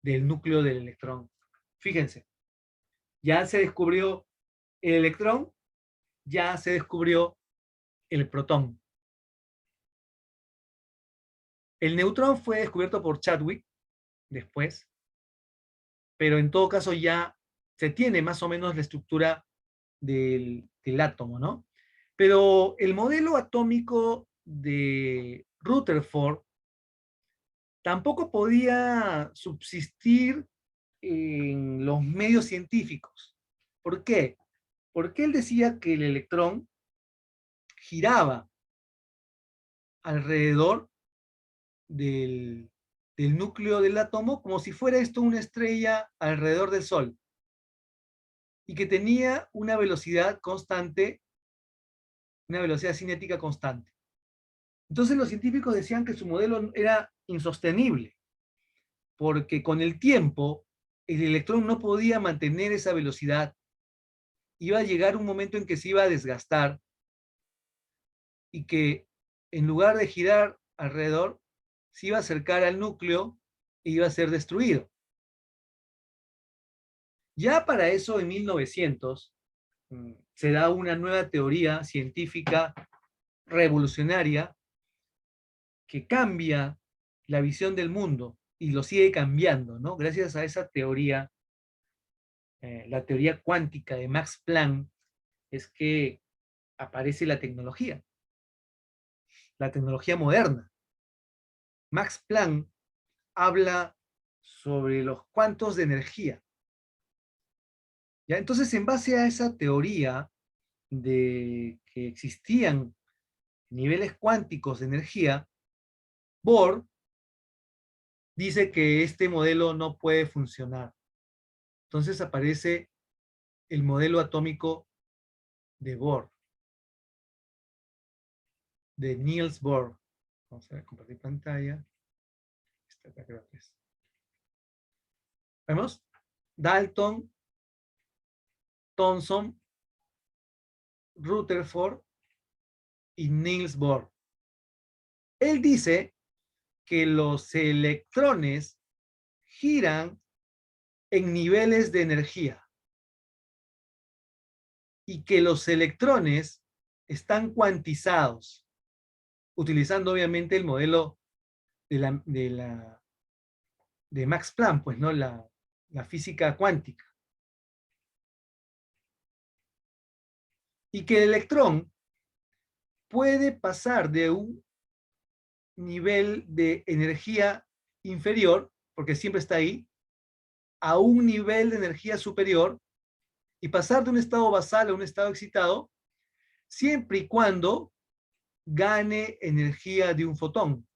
del núcleo del electrón. Fíjense, ya se descubrió el electrón, ya se descubrió el protón. El neutrón fue descubierto por Chadwick después, pero en todo caso ya se tiene más o menos la estructura del átomo, ¿no? Pero el modelo atómico de Rutherford tampoco podía subsistir en los medios científicos. ¿Por qué? Porque él decía que el electrón giraba alrededor del núcleo del átomo como si fuera esto una estrella alrededor del Sol, y que tenía una velocidad constante, una velocidad cinética constante. Entonces los científicos decían que su modelo era insostenible, porque con el tiempo el electrón no podía mantener esa velocidad. Iba a llegar un momento en que se iba a desgastar y que en lugar de girar alrededor, se iba a acercar al núcleo iba a ser destruido. Ya para eso, en 1900, se da una nueva teoría científica revolucionaria que cambia la visión del mundo y lo sigue cambiando, ¿no? Gracias a esa teoría, la teoría cuántica de Max Planck, es que aparece la tecnología moderna. Max Planck habla sobre los cuantos de energía. ¿Ya? Entonces, en base a esa teoría de que existían niveles cuánticos de energía, Bohr dice que este modelo no puede funcionar. Entonces aparece el modelo atómico de Bohr, de Niels Bohr. Vamos a compartir pantalla. Esta acá creo que es. ¿Vemos? Dalton, Thomson, Rutherford y Niels Bohr. Él dice que los electrones giran en niveles de energía y que los electrones están cuantizados, utilizando obviamente el modelo de Max Planck, pues, ¿no? La física cuántica. Y que el electrón puede pasar de un nivel de energía inferior, porque siempre está ahí, a un nivel de energía superior y pasar de un estado basal a un estado excitado, siempre y cuando gane energía de un fotón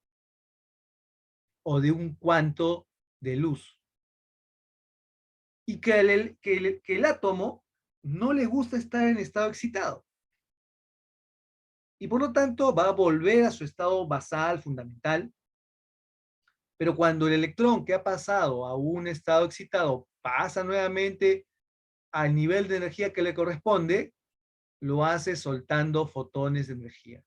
o de un cuanto de luz. Y que el átomo no le gusta estar en estado excitado. Y por lo tanto va a volver a su estado basal, fundamental. Pero cuando el electrón que ha pasado a un estado excitado pasa nuevamente al nivel de energía que le corresponde, lo hace soltando fotones de energía.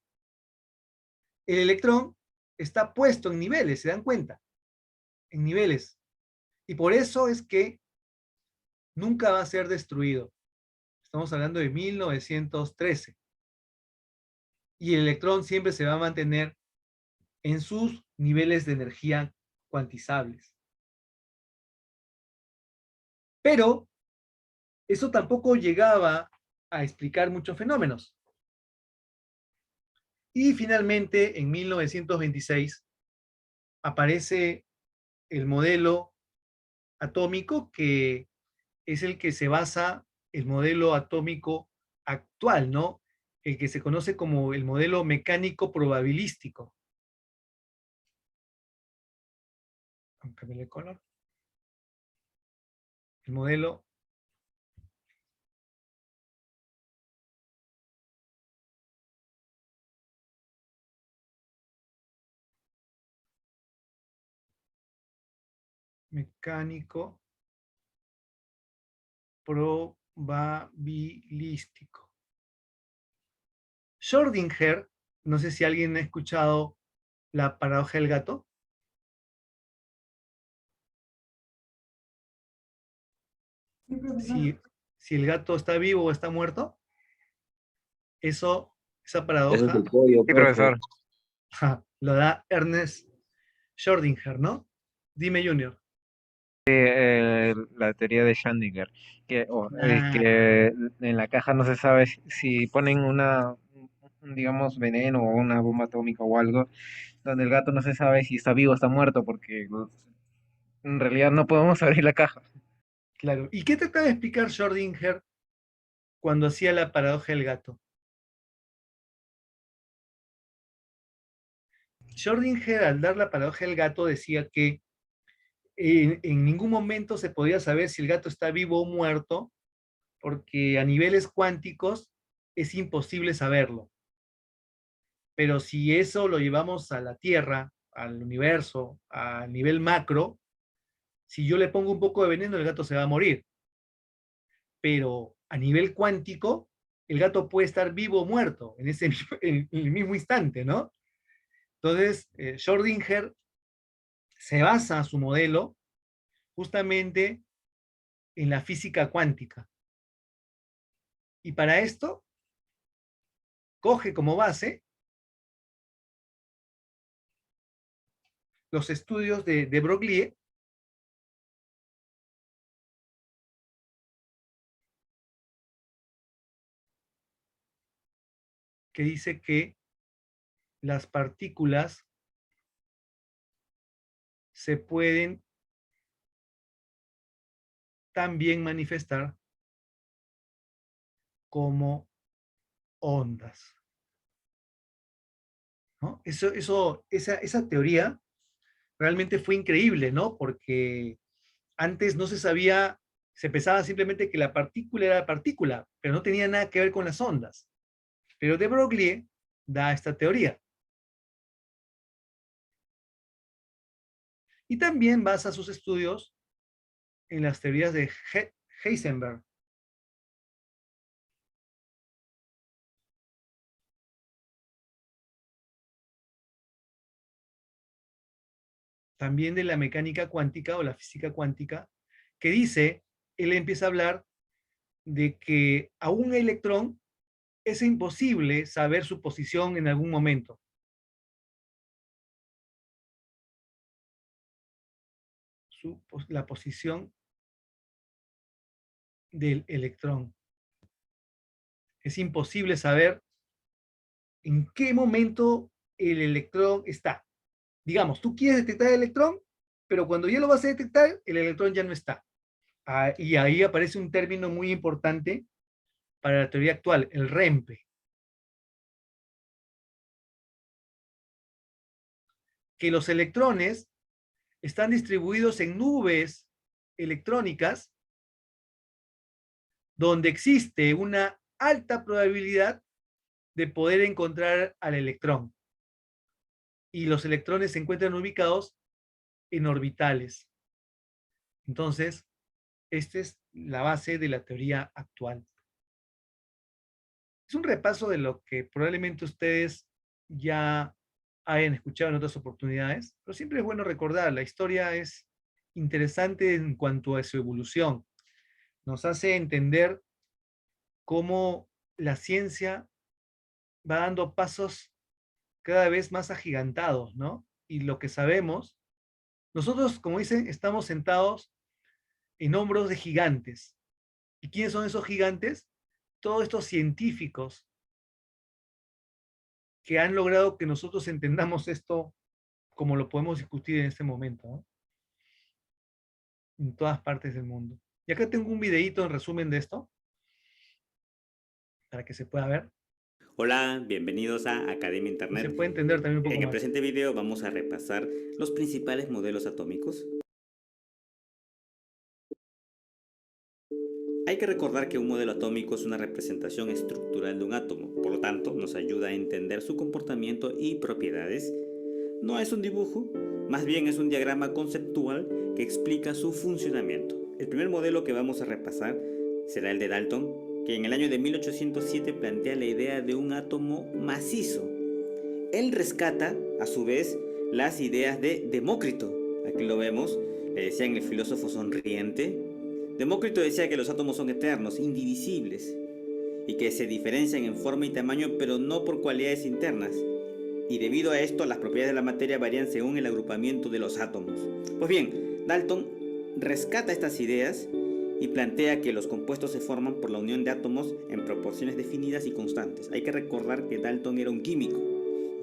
El electrón está puesto en niveles, ¿se dan cuenta? En niveles. Y por eso es que nunca va a ser destruido. Estamos hablando de 1913. Y el electrón siempre se va a mantener en sus niveles de energía cuantizables. Pero eso tampoco llegaba a explicar muchos fenómenos. Y finalmente, en 1926, aparece el modelo atómico que es el que se basa el modelo atómico actual, ¿no? El que se conoce como el modelo mecánico probabilístico. Vamos a cambiarle el color. El modelo mecánico probabilístico. Schrödinger, no sé si alguien ha escuchado la paradoja del gato. Si el gato está vivo o está muerto, esa paradoja, Ese es el pollo, Sí, profe. profesor. lo da Ernest Schrödinger, ¿no? Dime, Junior. La teoría de Schrödinger, que en la caja no se sabe si ponen digamos, veneno o una bomba atómica o algo, donde el gato no se sabe si está vivo o está muerto, porque en realidad no podemos abrir la caja. Claro. ¿Y qué trataba de explicar Schrödinger cuando hacía la paradoja del gato? Schrödinger, al dar la paradoja del gato, decía que en ningún momento se podía saber si el gato está vivo o muerto, porque a niveles cuánticos es imposible saberlo. Pero si eso lo llevamos a la Tierra, al universo, a nivel macro, si yo le pongo un poco de veneno, el gato se va a morir. Pero a nivel cuántico, el gato puede estar vivo o muerto en el mismo instante, ¿no? Entonces, Schrödinger se basa su modelo justamente en la física cuántica. Y para esto, coge como base los estudios de Broglie, que dice que las partículas se pueden también manifestar como ondas, ¿no? Esa teoría realmente fue increíble, ¿no? Porque antes no se sabía, se pensaba simplemente que la partícula era partícula, pero no tenía nada que ver con las ondas. Pero de Broglie da esta teoría. Y también basa sus estudios en las teorías de Heisenberg. También de la mecánica cuántica o la física cuántica, que dice, él empieza a hablar de que a un electrón es imposible saber su posición en algún momento. La posición del electrón. Es imposible saber en qué momento el electrón está. Digamos, tú quieres detectar el electrón, pero cuando ya lo vas a detectar, el electrón ya no está. Y ahí aparece un término muy importante para la teoría actual, el REMPE. Que los electrones están distribuidos en nubes electrónicas donde existe una alta probabilidad de poder encontrar al electrón. Y los electrones se encuentran ubicados en orbitales. Entonces, esta es la base de la teoría actual. Es un repaso de lo que probablemente ustedes ya hayan escuchado en otras oportunidades, pero siempre es bueno recordar, la historia es interesante en cuanto a su evolución. Nos hace entender cómo la ciencia va dando pasos cada vez más agigantados, ¿no? Y lo que sabemos, nosotros, como dicen, estamos sentados en hombros de gigantes. ¿Y quiénes son esos gigantes? Todos estos científicos que han logrado que nosotros entendamos esto como lo podemos discutir en este momento, ¿no? En todas partes del mundo. Y acá tengo un videíto en resumen de esto, para que se pueda ver. Hola, bienvenidos a Academia Internet. Se puede entender también un poco En el más. presente video vamos a repasar los principales modelos atómicos. Hay que recordar que un modelo atómico es una representación estructural de un átomo, por lo tanto nos ayuda a entender su comportamiento y propiedades. No es un dibujo, más bien es un diagrama conceptual que explica su funcionamiento. El primer modelo que vamos a repasar será el de Dalton, que en el año de 1807 plantea la idea de un átomo macizo. Él rescata, a su vez, las ideas de Demócrito. Aquí lo vemos, le decían el filósofo sonriente. Demócrito decía que los átomos son eternos, indivisibles, y que se diferencian en forma y tamaño, pero no por cualidades internas. Y debido a esto, las propiedades de la materia varían según el agrupamiento de los átomos. Pues bien, Dalton rescata estas ideas y plantea que los compuestos se forman por la unión de átomos en proporciones definidas y constantes. Hay que recordar que Dalton era un químico,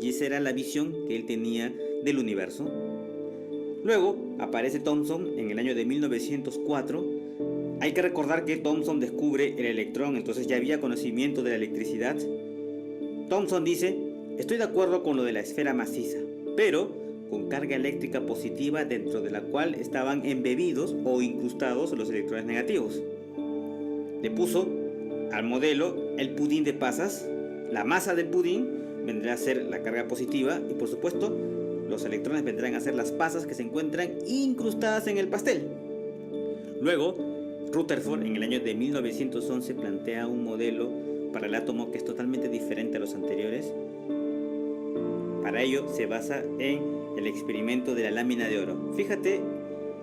y esa era la visión que él tenía del universo. Luego aparece Thomson en el año de 1904. Hay que recordar que Thomson descubre el electrón, entonces ya había conocimiento de la electricidad. Thomson dice: estoy de acuerdo con lo de la esfera maciza, pero con carga eléctrica positiva dentro de la cual estaban embebidos o incrustados los electrones negativos. Le puso al modelo el pudín de pasas. La masa del pudín vendrá a ser la carga positiva y, por supuesto, los electrones vendrán a ser las pasas que se encuentran incrustadas en el pastel. Luego, Rutherford en el año de 1911 plantea un modelo para el átomo que es totalmente diferente a los anteriores. Para ello se basa en el experimento de la lámina de oro. Fíjate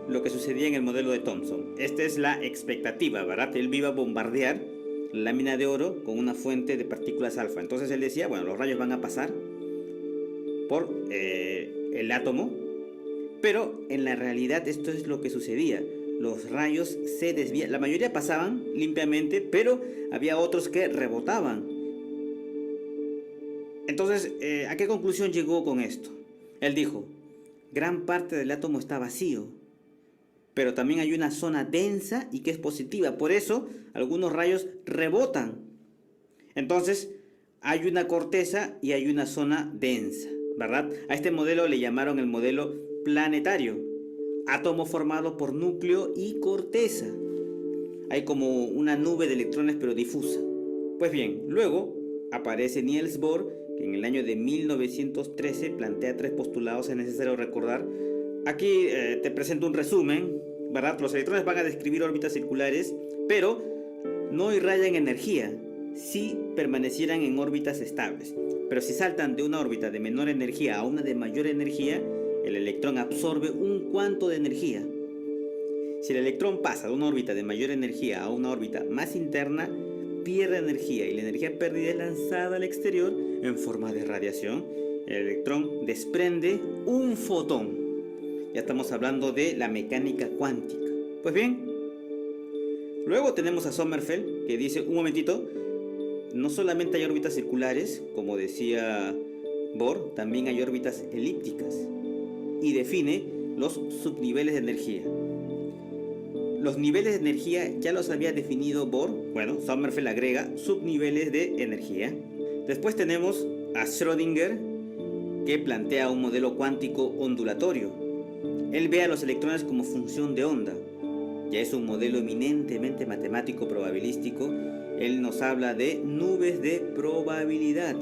lo que sucedía en el modelo de Thomson. Esta es la expectativa, ¿verdad? Él iba a bombardear la lámina de oro con una fuente de partículas alfa. Entonces él decía, bueno, los rayos van a pasar por el átomo, pero en la realidad esto es lo que sucedía. Los rayos se desvían, la mayoría pasaban limpiamente, pero había otros que rebotaban. Entonces, ¿a qué conclusión llegó con esto? Él dijo, gran parte del átomo está vacío, pero también hay una zona densa y que es positiva. Por eso, algunos rayos rebotan. Entonces, hay una corteza y hay una zona densa, ¿verdad? A este modelo le llamaron el modelo planetario. Átomo formado por núcleo y corteza. Hay como una nube de electrones pero difusa. Pues bien, luego aparece Niels Bohr, que en el año de 1913 plantea 3 postulados, es necesario recordar. Aquí te presento un resumen, ¿verdad? Los electrones van a describir órbitas circulares, pero no irradian energía, si permanecieran en órbitas estables. Pero si saltan de una órbita de menor energía a una de mayor energía, el electrón absorbe un cuanto de energía. Si el electrón pasa de una órbita de mayor energía a una órbita más interna, pierde energía y la energía perdida es lanzada al exterior en forma de radiación. El electrón desprende un fotón. Ya estamos hablando de la mecánica cuántica. Pues bien, luego tenemos a Sommerfeld, que dice, un momentito, no solamente hay órbitas circulares, como decía Bohr, también hay órbitas elípticas, y define los subniveles de energía. Los niveles de energía ya los había definido Bohr. Bueno, Sommerfeld agrega subniveles de energía. Después tenemos a Schrödinger, que plantea un modelo cuántico ondulatorio. Él ve a los electrones como función de onda. Ya es un modelo eminentemente matemático probabilístico. Él nos habla de nubes de probabilidad.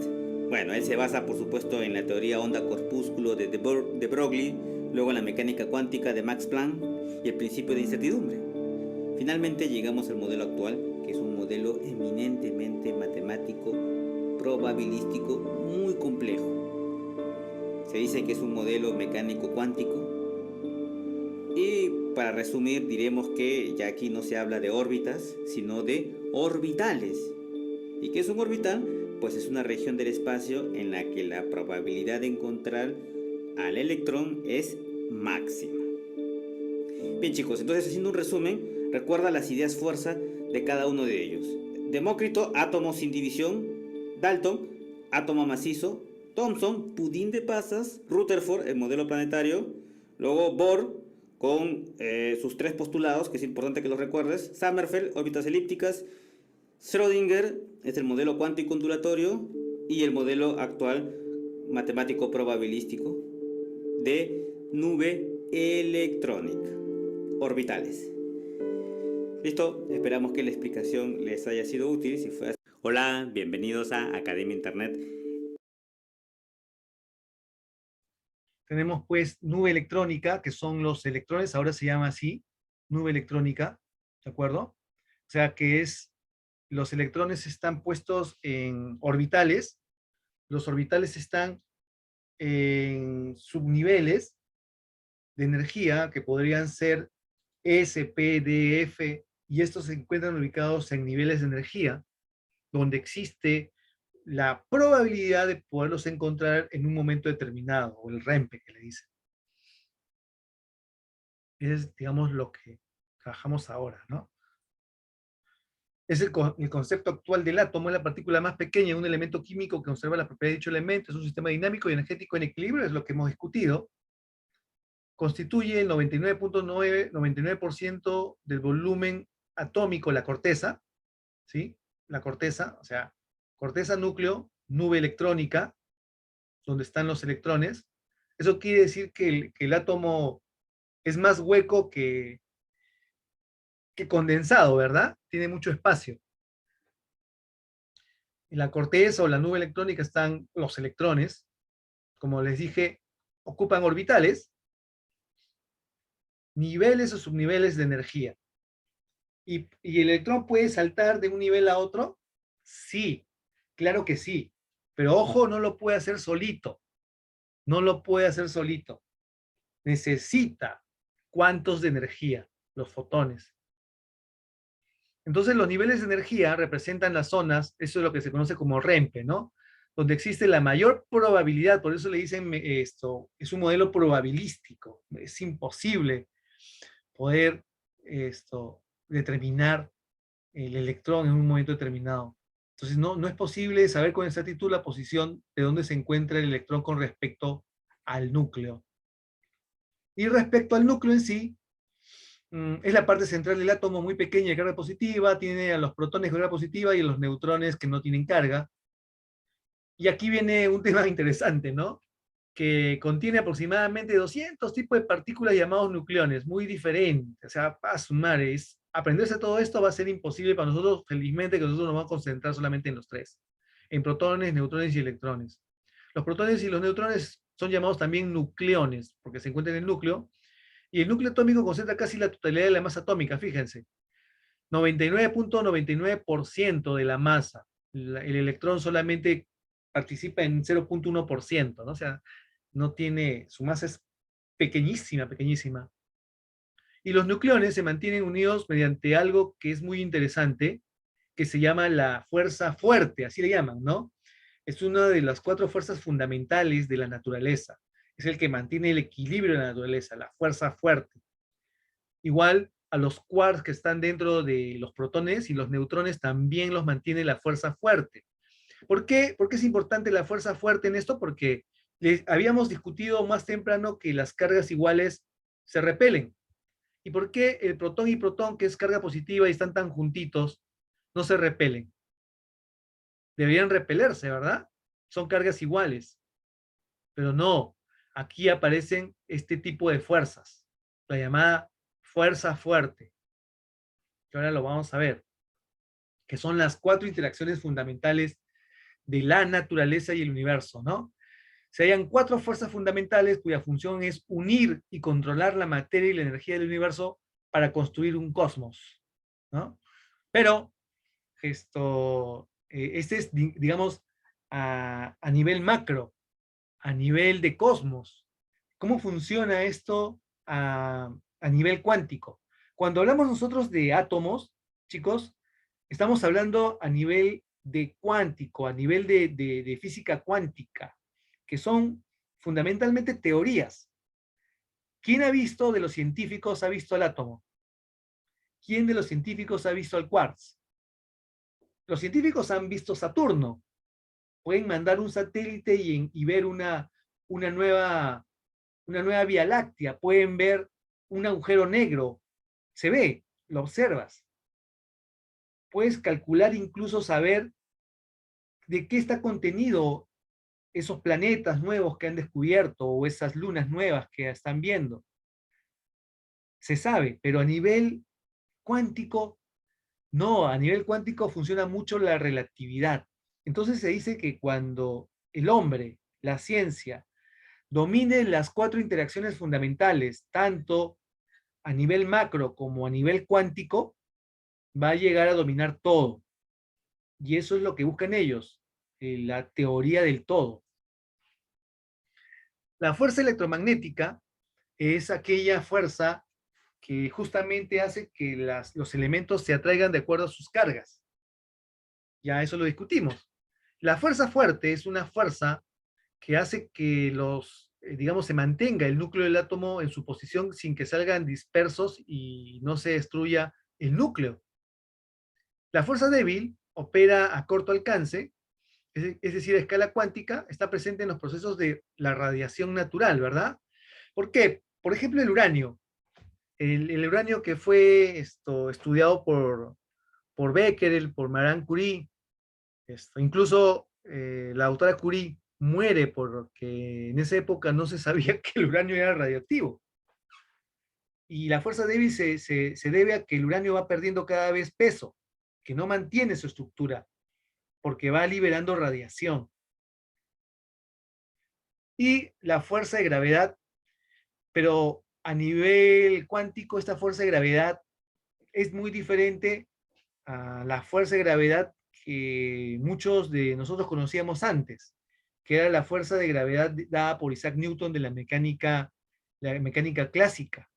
Bueno, él se basa por supuesto en la teoría onda-corpúsculo de Broglie, luego en la mecánica cuántica de Max Planck y el principio de incertidumbre. Finalmente llegamos al modelo actual, que es un modelo eminentemente matemático, probabilístico, muy complejo. Se dice que es un modelo mecánico cuántico. Y para resumir, diremos que ya aquí no se habla de órbitas, sino de orbitales. ¿Y qué es un orbital? Pues es una región del espacio en la que la probabilidad de encontrar al electrón es máxima. Bien chicos, entonces haciendo un resumen, recuerda las ideas fuerza de cada uno de ellos. Demócrito, átomo sin división. Dalton, átomo macizo. Thomson, pudín de pasas. Rutherford, el modelo planetario. Luego Bohr, con sus 3 postulados, que es importante que los recuerdes. Sommerfeld, órbitas elípticas. Schrödinger es el modelo cuántico ondulatorio. Y el modelo actual matemático probabilístico de nube electrónica. Orbitales. Listo, esperamos que la explicación les haya sido útil. Si fue así. Hola, bienvenidos a Academia Internet. Tenemos pues nube electrónica, que son los electrones, ahora se llama así, nube electrónica, ¿de acuerdo? O sea que los electrones están puestos en orbitales, los orbitales están en subniveles de energía que podrían ser S, P, D, F, y estos se encuentran ubicados en niveles de energía, donde existe la probabilidad de poderlos encontrar en un momento determinado, o el REMPE que le dicen. Es, digamos, lo que trabajamos ahora, ¿no? Es el concepto actual del átomo, es la partícula más pequeña de un elemento químico que conserva la propiedad de dicho elemento, es un sistema dinámico y energético en equilibrio, es lo que hemos discutido. Constituye el 99% del volumen atómico, la corteza, ¿sí? La corteza, o sea, corteza núcleo, nube electrónica, donde están los electrones. Eso quiere decir que el átomo es más hueco que condensado, ¿verdad? Tiene mucho espacio. En la corteza o la nube electrónica están los electrones. Como les dije, ocupan orbitales, niveles o subniveles de energía. ¿Y el electrón puede saltar de un nivel a otro? Sí, claro que sí. Pero ojo, no lo puede hacer solito. No lo puede hacer solito. Necesita cuantos de energía, los fotones. Entonces los niveles de energía representan las zonas, eso es lo que se conoce como REMPE, ¿no? Donde existe la mayor probabilidad, por eso le dicen esto, es un modelo probabilístico. Es imposible poder determinar el electrón en un momento determinado. Entonces no es posible saber con exactitud la posición de dónde se encuentra el electrón con respecto al núcleo. Y respecto al núcleo en sí, es la parte central del átomo muy pequeña de carga positiva, tiene a los protones con carga positiva y a los neutrones que no tienen carga. Y aquí viene un tema interesante, ¿no? Que contiene aproximadamente 200 tipos de partículas llamados nucleones, muy diferentes. O sea, para sumar, aprenderse todo esto va a ser imposible para nosotros, felizmente, que nosotros nos vamos a concentrar solamente en los tres. En protones, neutrones y electrones. Los protones y los neutrones son llamados también nucleones, porque se encuentran en el núcleo. Y el núcleo atómico concentra casi la totalidad de la masa atómica, fíjense. 99.99% de la masa. El electrón solamente participa en 0.1%, ¿no? O sea, no tiene, su masa es pequeñísima, pequeñísima. Y los nucleones se mantienen unidos mediante algo que es muy interesante, que se llama la fuerza fuerte, así le llaman, ¿no? Es una de las 4 fuerzas fundamentales de la naturaleza. Es el que mantiene el equilibrio de la naturaleza, la fuerza fuerte. Igual a los quarks que están dentro de los protones y los neutrones también los mantiene la fuerza fuerte. ¿Por qué? ¿Por qué es importante la fuerza fuerte en esto? Porque habíamos discutido más temprano que las cargas iguales se repelen. ¿Y por qué el protón y protón, que es carga positiva y están tan juntitos, no se repelen? Deberían repelerse, ¿verdad? Son cargas iguales. Pero no, aquí aparecen este tipo de fuerzas, la llamada fuerza fuerte, que ahora lo vamos a ver, que son las 4 interacciones fundamentales de la naturaleza y el universo, ¿no? Se hallan 4 fuerzas fundamentales cuya función es unir y controlar la materia y la energía del universo para construir un cosmos, ¿no? Pero este es, digamos, a nivel macro, a nivel de cosmos. ¿Cómo funciona esto a nivel cuántico? Cuando hablamos nosotros de átomos, chicos, estamos hablando a nivel de cuántico, a nivel de física cuántica, que son fundamentalmente teorías. ¿Quién ha visto de los científicos ha visto el átomo? ¿Quién de los científicos ha visto el quartz? Los científicos han visto Saturno. Pueden mandar un satélite y ver una nueva Vía Láctea. Pueden ver un agujero negro. Se ve, lo observas. Puedes calcular, incluso saber de qué está contenido esos planetas nuevos que han descubierto o esas lunas nuevas que están viendo. Se sabe, pero a nivel cuántico, no, a nivel cuántico funciona mucho la relatividad. Entonces se dice que cuando el hombre, la ciencia, domine las 4 interacciones fundamentales, tanto a nivel macro como a nivel cuántico, va a llegar a dominar todo. Y eso es lo que buscan ellos, la teoría del todo. La fuerza electromagnética es aquella fuerza que justamente hace que los elementos se atraigan de acuerdo a sus cargas. Ya eso lo discutimos. La fuerza fuerte es una fuerza que hace que digamos, se mantenga el núcleo del átomo en su posición sin que salgan dispersos y no se destruya el núcleo. La fuerza débil opera a corto alcance, es decir, a escala cuántica, está presente en los procesos de la radiación natural, ¿verdad? ¿Por qué? Por ejemplo, el uranio. El uranio que fue estudiado por Becquerel, por Marie Curie, incluso la doctora Curie muere porque en esa época no se sabía que el uranio era radioactivo. Y la fuerza débil se debe a que el uranio va perdiendo cada vez peso, que no mantiene su estructura, porque va liberando radiación. Y la fuerza de gravedad, pero a nivel cuántico esta fuerza de gravedad es muy diferente a la fuerza de gravedad que muchos de nosotros conocíamos antes, que era la fuerza de gravedad dada por Isaac Newton de la mecánica clásica.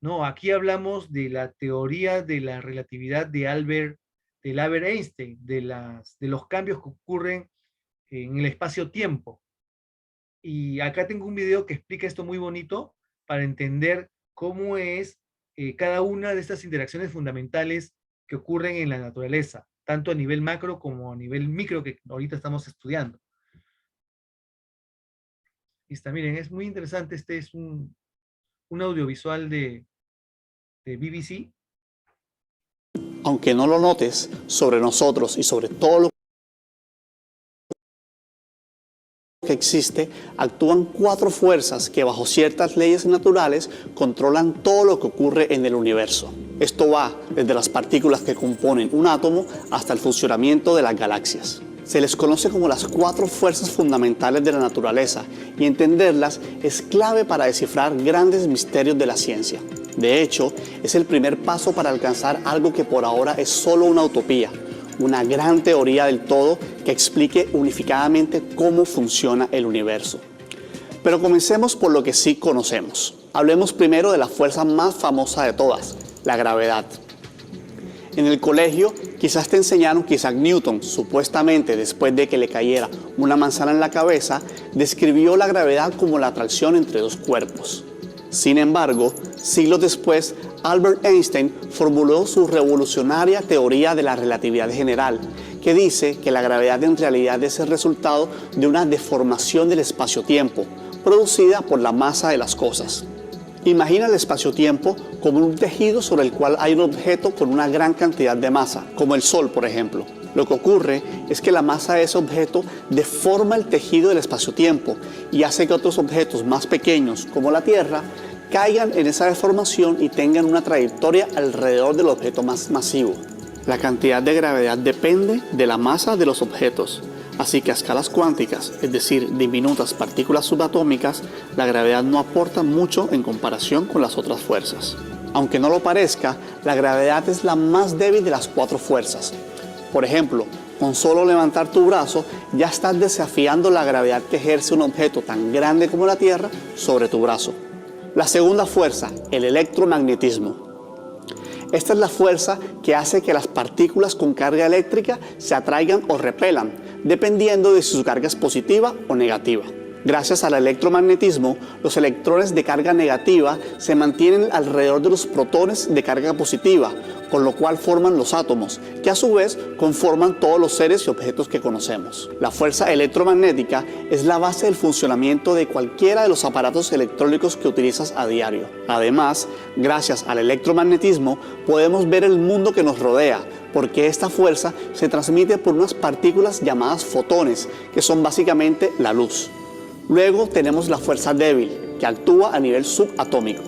No, aquí hablamos de la teoría de la relatividad de Albert Einstein, de los cambios que ocurren en el espacio-tiempo. Y acá tengo un video que explica esto muy bonito para entender cómo es cada una de estas interacciones fundamentales que ocurren en la naturaleza, tanto a nivel macro como a nivel micro que ahorita estamos estudiando. Y está, miren, es muy interesante, este es un audiovisual de BBC. Aunque no lo notes, sobre nosotros y sobre todo lo que existe, actúan 4 fuerzas que bajo ciertas leyes naturales controlan todo lo que ocurre en el universo. Esto va desde las partículas que componen un átomo hasta el funcionamiento de las galaxias. Se les conoce como las 4 fuerzas fundamentales de la naturaleza y entenderlas es clave para descifrar grandes misterios de la ciencia. De hecho, es el primer paso para alcanzar algo que por ahora es solo una utopía, una gran teoría del todo que explique unificadamente cómo funciona el universo. Pero comencemos por lo que sí conocemos. Hablemos primero de la fuerza más famosa de todas, la gravedad. En el colegio quizás te enseñaron que Isaac Newton, supuestamente después de que le cayera una manzana en la cabeza, describió la gravedad como la atracción entre 2 cuerpos. Sin embargo, siglos después, Albert Einstein formuló su revolucionaria teoría de la relatividad general, que dice que la gravedad en realidad es el resultado de una deformación del espacio-tiempo, producida por la masa de las cosas. Imagina el espacio-tiempo como un tejido sobre el cual hay un objeto con una gran cantidad de masa, como el Sol, por ejemplo. Lo que ocurre es que la masa de ese objeto deforma el tejido del espacio-tiempo y hace que otros objetos más pequeños, como la Tierra, caigan en esa deformación y tengan una trayectoria alrededor del objeto más masivo. La cantidad de gravedad depende de la masa de los objetos. Así que a escalas cuánticas, es decir, diminutas partículas subatómicas, la gravedad no aporta mucho en comparación con las otras fuerzas. Aunque no lo parezca, la gravedad es la más débil de las 4 fuerzas. Por ejemplo, con solo levantar tu brazo, ya estás desafiando la gravedad que ejerce un objeto tan grande como la Tierra sobre tu brazo. La segunda fuerza, el electromagnetismo. Esta es la fuerza que hace que las partículas con carga eléctrica se atraigan o repelan, dependiendo de si su carga es positiva o negativa. Gracias al electromagnetismo, los electrones de carga negativa se mantienen alrededor de los protones de carga positiva, con lo cual forman los átomos, que a su vez conforman todos los seres y objetos que conocemos. La fuerza electromagnética es la base del funcionamiento de cualquiera de los aparatos electrónicos que utilizas a diario. Además, gracias al electromagnetismo, podemos ver el mundo que nos rodea, porque esta fuerza se transmite por unas partículas llamadas fotones, que son básicamente la luz. Luego tenemos la fuerza débil, que actúa a nivel subatómico.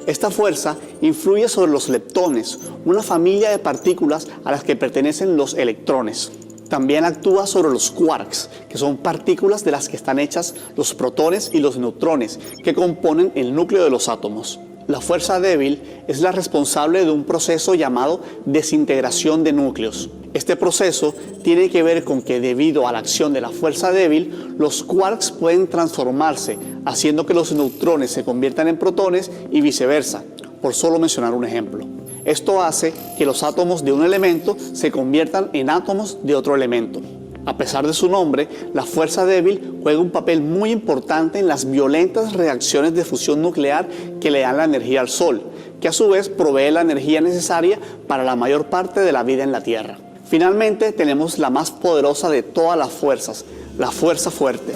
Esta fuerza influye sobre los leptones, una familia de partículas a las que pertenecen los electrones. También actúa sobre los quarks, que son partículas de las que están hechas los protones y los neutrones, que componen el núcleo de los átomos. La fuerza débil es la responsable de un proceso llamado desintegración de núcleos. Este proceso tiene que ver con que debido a la acción de la fuerza débil, los quarks pueden transformarse, haciendo que los neutrones se conviertan en protones y viceversa, por solo mencionar un ejemplo. Esto hace que los átomos de un elemento se conviertan en átomos de otro elemento. A pesar de su nombre, la fuerza débil juega un papel muy importante en las violentas reacciones de fusión nuclear que le dan la energía al Sol, que a su vez provee la energía necesaria para la mayor parte de la vida en la Tierra. Finalmente, tenemos la más poderosa de todas las fuerzas, la fuerza fuerte.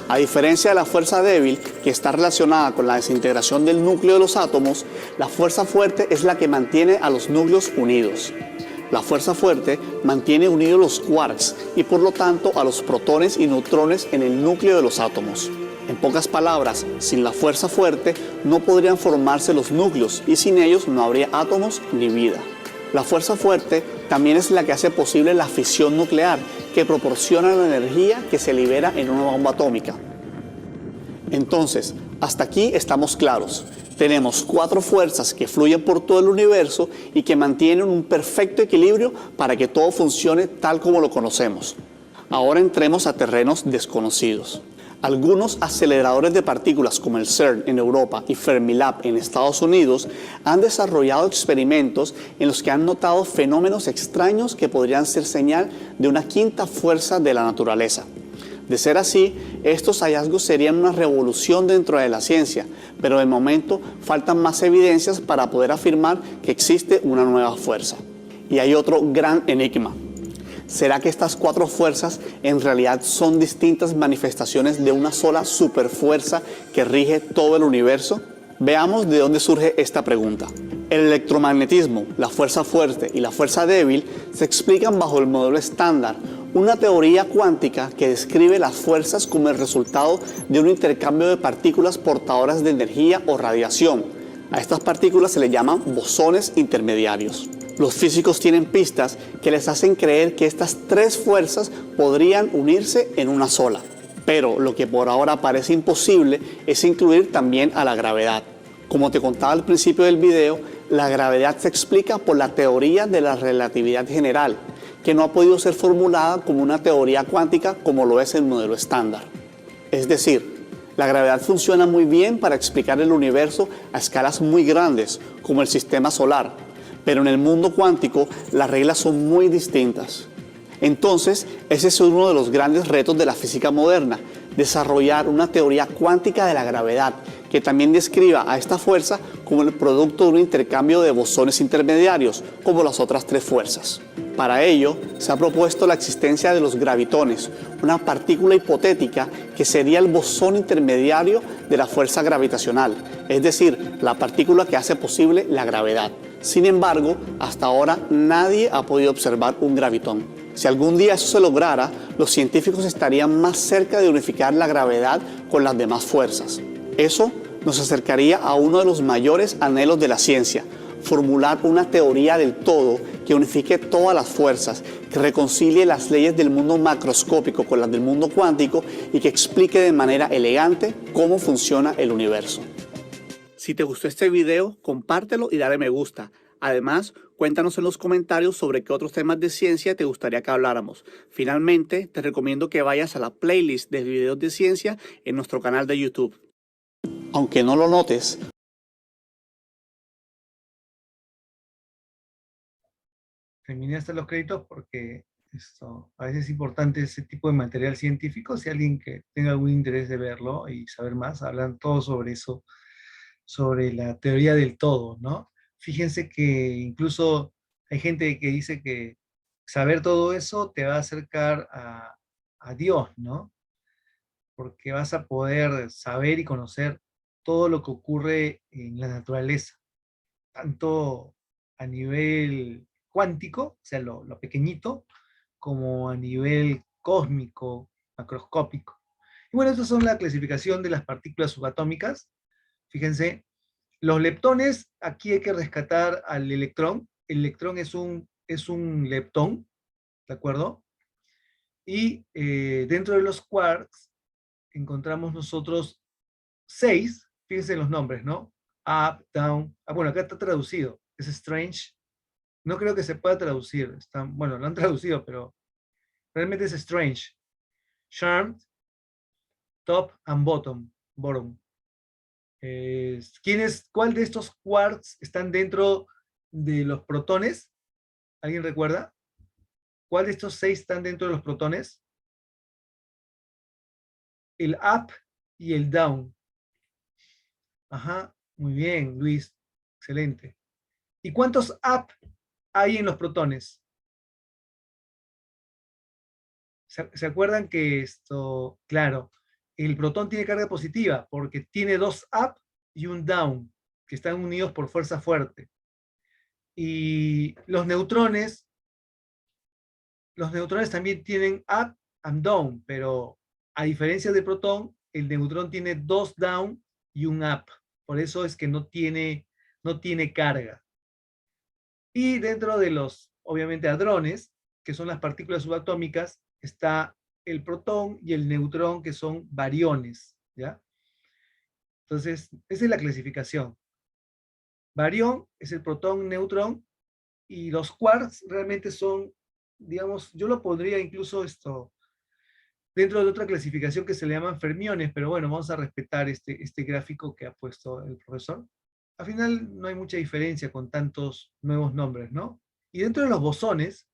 A diferencia de la fuerza débil, que está relacionada con la desintegración del núcleo de los átomos, la fuerza fuerte es la que mantiene a los núcleos unidos. La fuerza fuerte mantiene unidos los quarks y por lo tanto a los protones y neutrones en el núcleo de los átomos. En pocas palabras, sin la fuerza fuerte no podrían formarse los núcleos y sin ellos no habría átomos ni vida. La fuerza fuerte también es la que hace posible la fisión nuclear, que proporciona la energía que se libera en una bomba atómica. Entonces, hasta aquí estamos claros. Tenemos 4 fuerzas que fluyen por todo el universo y que mantienen un perfecto equilibrio para que todo funcione tal como lo conocemos. Ahora entremos a terrenos desconocidos. Algunos aceleradores de partículas como el CERN en Europa y Fermilab en Estados Unidos han desarrollado experimentos en los que han notado fenómenos extraños que podrían ser señal de una quinta fuerza de la naturaleza. De ser así, estos hallazgos serían una revolución dentro de la ciencia, pero de momento faltan más evidencias para poder afirmar que existe una nueva fuerza. Y hay otro gran enigma. ¿Será que estas cuatro fuerzas en realidad son distintas manifestaciones de una sola superfuerza que rige todo el universo? Veamos de dónde surge esta pregunta. El electromagnetismo, la fuerza fuerte y la fuerza débil se explican bajo el modelo estándar, una teoría cuántica que describe las fuerzas como el resultado de un intercambio de partículas portadoras de energía o radiación. A estas partículas se les llaman bosones intermediarios. Los físicos tienen pistas que les hacen creer que estas tres fuerzas podrían unirse en una sola. Pero lo que por ahora parece imposible es incluir también a la gravedad. Como te contaba al principio del video, la gravedad se explica por la teoría de la relatividad general, que no ha podido ser formulada como una teoría cuántica como lo es el modelo estándar. Es decir, la gravedad funciona muy bien para explicar el universo a escalas muy grandes, como el sistema solar, pero en el mundo cuántico las reglas son muy distintas. Entonces, ese es uno de los grandes retos de la física moderna, desarrollar una teoría cuántica de la gravedad que también describa a esta fuerza como el producto de un intercambio de bosones intermediarios, como las otras tres fuerzas. Para ello, se ha propuesto la existencia de los gravitones, una partícula hipotética que sería el bosón intermediario de la fuerza gravitacional, es decir, la partícula que hace posible la gravedad. Sin embargo, hasta ahora nadie ha podido observar un gravitón. Si algún día eso se lograra, los científicos estarían más cerca de unificar la gravedad con las demás fuerzas. Eso nos acercaría a uno de los mayores anhelos de la ciencia, formular una teoría del todo que unifique todas las fuerzas, que reconcilie las leyes del mundo macroscópico con las del mundo cuántico y que explique de manera elegante cómo funciona el universo. Si te gustó este video, compártelo y dale me gusta. Además, cuéntanos en los comentarios sobre qué otros temas de ciencia te gustaría que habláramos. Finalmente, te recomiendo que vayas a la playlist de videos de ciencia en nuestro canal de YouTube. Aunque no lo notes, terminé hasta los créditos porque a veces es importante ese tipo de material científico. Si alguien que tenga algún interés de verlo y saber más, hablan todo sobre eso, sobre la teoría del todo, ¿no? Fíjense que incluso hay gente que dice que saber todo eso te va a acercar a Dios, ¿no? Porque vas a poder saber y conocer todo lo que ocurre en la naturaleza, tanto a nivel cuántico, o sea, lo pequeñito, como a nivel cósmico, macroscópico. Y bueno, estas son la clasificación de las partículas subatómicas. Fíjense, los leptones, aquí hay que rescatar al electrón. El electrón es un leptón, ¿de acuerdo? Y dentro de los quarks encontramos nosotros 6, fíjense los nombres, ¿no? Up, down, bueno, acá está traducido, es strange. No creo que se pueda traducir, bueno, lo han traducido, pero realmente es strange. Charmed, top and bottom. ¿Cuál de estos quarks están dentro de los protones? ¿Alguien recuerda? ¿Cuál de estos 6 están dentro de los protones? El up y el down. Ajá, muy bien, Luis. Excelente. ¿Y cuántos up hay en los protones? ¿Se acuerdan que claro, el protón tiene carga positiva porque tiene 2 up y un down, que están unidos por fuerza fuerte. Y los neutrones también tienen up and down, pero a diferencia del protón, el neutrón tiene 2 down y un up. Por eso es que no tiene carga. Y dentro de los, obviamente, hadrones, que son las partículas subatómicas, está el protón y el neutrón, que son bariones, ¿ya? Entonces, esa es la clasificación. Barión es el protón, neutrón, y los quarks realmente son, digamos, yo lo pondría incluso dentro de otra clasificación que se le llaman fermiones, pero bueno, vamos a respetar este gráfico que ha puesto el profesor. Al final no hay mucha diferencia con tantos nuevos nombres, ¿no? Y dentro de los bosones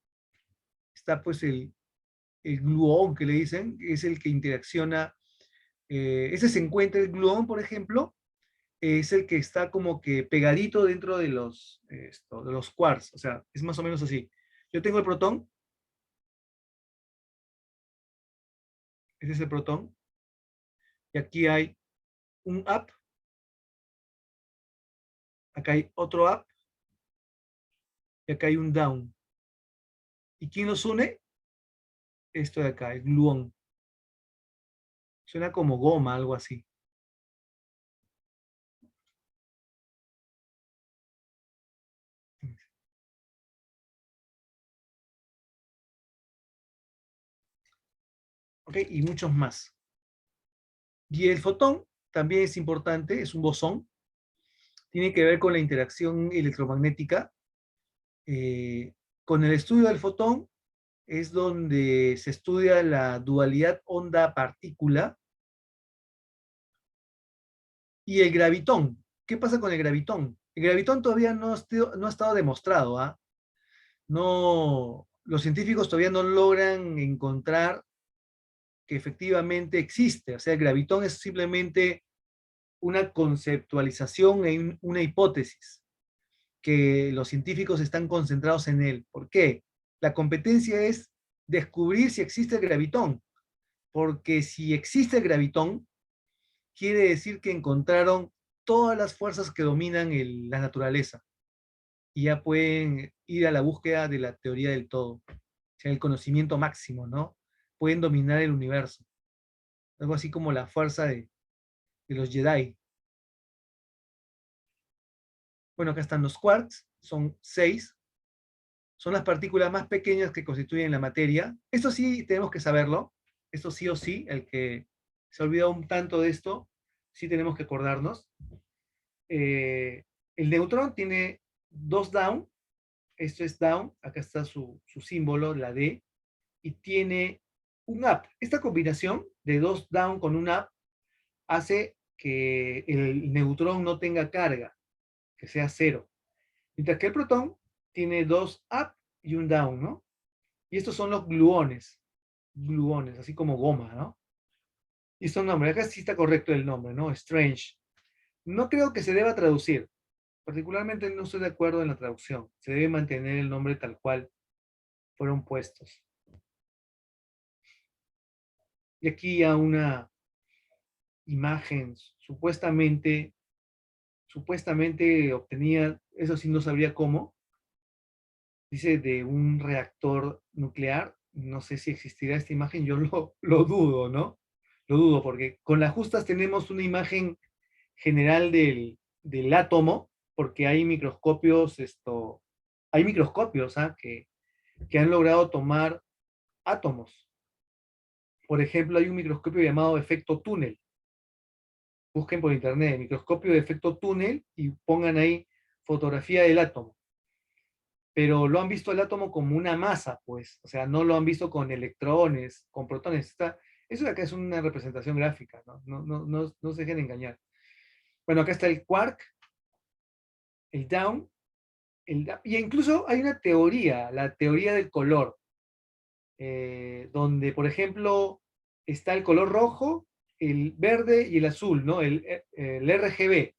está pues el gluón que le dicen, que es el que interacciona, ese se encuentra, el gluón, por ejemplo, es el que está como que pegadito dentro de los quarks, o sea, es más o menos así. Yo tengo el protón, ese es el protón, y aquí hay un up, acá hay otro up, y acá hay un down. ¿Y quién los une? Esto de acá, el gluón. Suena como goma, algo así. ¿Ok? Y muchos más. Y el fotón también es importante, es un bosón. Tiene que ver con la interacción electromagnética. Con el estudio del fotón es donde se estudia la dualidad onda-partícula. Y el gravitón. ¿Qué pasa con el gravitón? El gravitón todavía no ha estado demostrado. ¿Ah? No, los científicos todavía no logran encontrar que efectivamente existe. O sea, el gravitón es simplemente una conceptualización e una hipótesis, que los científicos están concentrados en él. ¿Por qué? La competencia es descubrir si existe el gravitón, porque si existe el gravitón, quiere decir que encontraron todas las fuerzas que dominan la naturaleza, y ya pueden ir a la búsqueda de la teoría del todo, o sea, el conocimiento máximo, ¿no? Pueden dominar el universo. Algo así como la fuerza de los Jedi. Bueno, acá están los quarks, son 6. Son las partículas más pequeñas que constituyen la materia. Esto sí tenemos que saberlo. Esto sí o sí, el que se ha olvidado un tanto de esto, sí tenemos que acordarnos. El neutrón tiene 2 down. Esto es down. Acá está su símbolo, la D. Y tiene un up. Esta combinación de 2 down con un up hace que el neutrón no tenga carga, que sea 0. Mientras que el protón tiene 2 up y un down, ¿no? Y estos son los gluones, así como goma, ¿no? Y son nombres, acá sí está correcto el nombre, ¿no? Strange. No creo que se deba traducir, particularmente no estoy de acuerdo en la traducción, se debe mantener el nombre tal cual fueron puestos. Y aquí ya una imagen supuestamente obtenida, eso sí no sabría cómo, dice de un reactor nuclear. No sé si existirá esta imagen, yo lo dudo, ¿no? Lo dudo, porque con las justas tenemos una imagen general del átomo, porque hay microscopios, ¿ah? que han logrado tomar átomos. Por ejemplo, hay un microscopio llamado efecto túnel. Busquen por internet, microscopio de efecto túnel, y pongan ahí fotografía del átomo. Pero lo han visto el átomo como una masa, pues, o sea, no lo han visto con electrones, con protones. Eso de acá es una representación gráfica, ¿no? No se dejen engañar. Bueno, acá está el quark, el down, y incluso hay una teoría, la teoría del color, donde, por ejemplo, está el color rojo, el verde y el azul, ¿no? El RGB,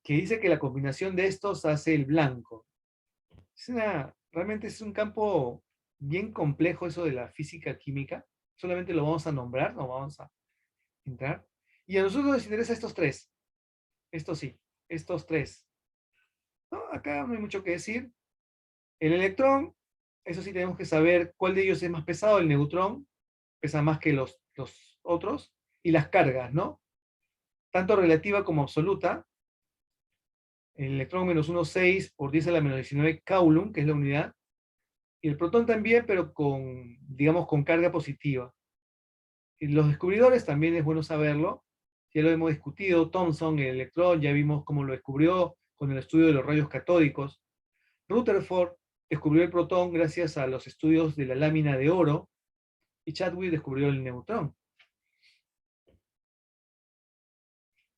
que dice que la combinación de estos hace el blanco. Realmente es un campo bien complejo eso de la física química. Solamente lo vamos a nombrar, no vamos a entrar. Y a nosotros nos interesa estos 3. Estos sí, estos 3. No, acá no hay mucho que decir. El electrón, eso sí tenemos que saber cuál de ellos es más pesado. El neutrón pesa más que los otros. Y las cargas, ¿no? Tanto relativa como absoluta. El electrón menos 1,6 por 10 a la menos 19 Coulomb, que es la unidad. Y el protón también, pero con, digamos, con carga positiva. Y los descubridores también es bueno saberlo. Ya lo hemos discutido. Thomson, el electrón, ya vimos cómo lo descubrió con el estudio de los rayos catódicos. Rutherford descubrió el protón gracias a los estudios de la lámina de oro. Y Chadwick descubrió el neutrón.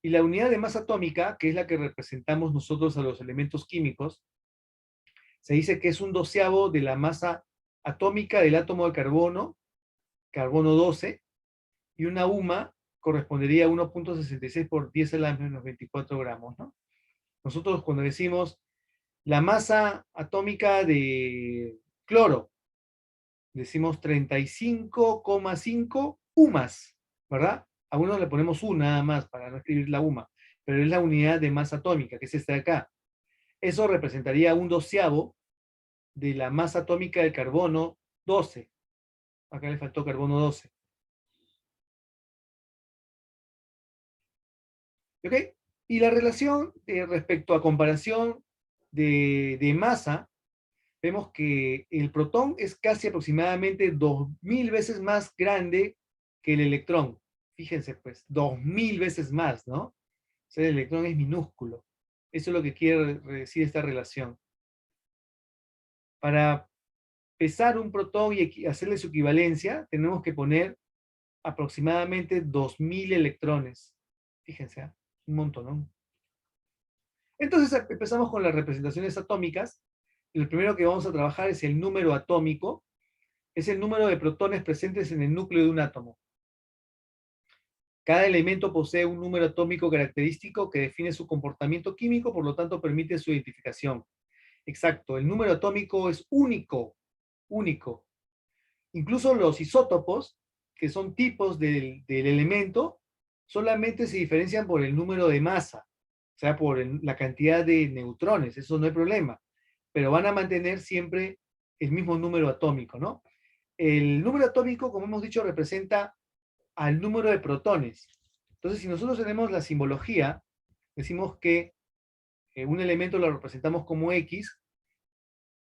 Y la unidad de masa atómica, que es la que representamos nosotros a los elementos químicos, se dice que es un doceavo de la masa atómica del átomo de carbono, carbono 12, y una UMA correspondería a 1.66 por 10 a la menos 24 gramos, ¿no? Nosotros cuando decimos la masa atómica de cloro, decimos 35,5 UMAS, ¿verdad? A uno le ponemos U nada más para no escribir la UMA, pero es la unidad de masa atómica, que es esta de acá. Eso representaría un doceavo de la masa atómica del carbono 12. Acá le faltó carbono 12. ¿Ok? Y la relación respecto a comparación de masa, vemos que el protón es casi aproximadamente 2000 veces más grande que el electrón. Fíjense pues, 2000 veces más, ¿no? O sea, el electrón es minúsculo. Eso es lo que quiere decir esta relación. Para pesar un protón y hacerle su equivalencia, tenemos que poner aproximadamente 2000 electrones. Fíjense, un montón, ¿no? Entonces empezamos con las representaciones atómicas. El primero que vamos a trabajar es el número atómico. Es el número de protones presentes en el núcleo de un átomo. Cada elemento posee un número atómico característico que define su comportamiento químico, por lo tanto permite su identificación. Exacto, el número atómico es único, único. Incluso los isótopos, que son tipos del elemento, solamente se diferencian por el número de masa, o sea, por la cantidad de neutrones, eso no hay problema, pero van a mantener siempre el mismo número atómico, ¿no? El número atómico, como hemos dicho, representa al número de protones. Entonces, si nosotros tenemos la simbología, decimos que un elemento lo representamos como X,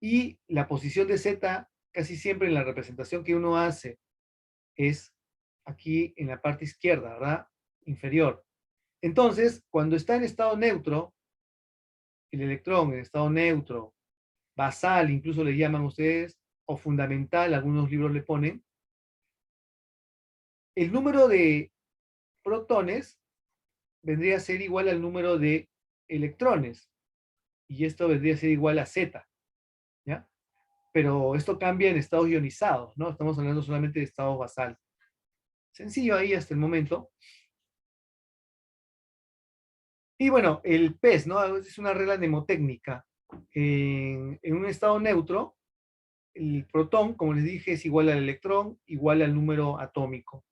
y la posición de Z, casi siempre en la representación que uno hace, es aquí en la parte izquierda, ¿verdad? Inferior. Entonces, cuando está en estado neutro, el electrón en estado neutro, basal, incluso le llaman ustedes, o fundamental, algunos libros le ponen, el número de protones vendría a ser igual al número de electrones, y esto vendría a ser igual a Z, ¿ya? Pero esto cambia en estados ionizados, ¿no? Estamos hablando solamente de estado basal. Sencillo ahí hasta el momento. Y bueno, el PES, ¿no? Es una regla mnemotécnica. En un estado neutro, el protón, como les dije, es igual al electrón, igual al número atómico.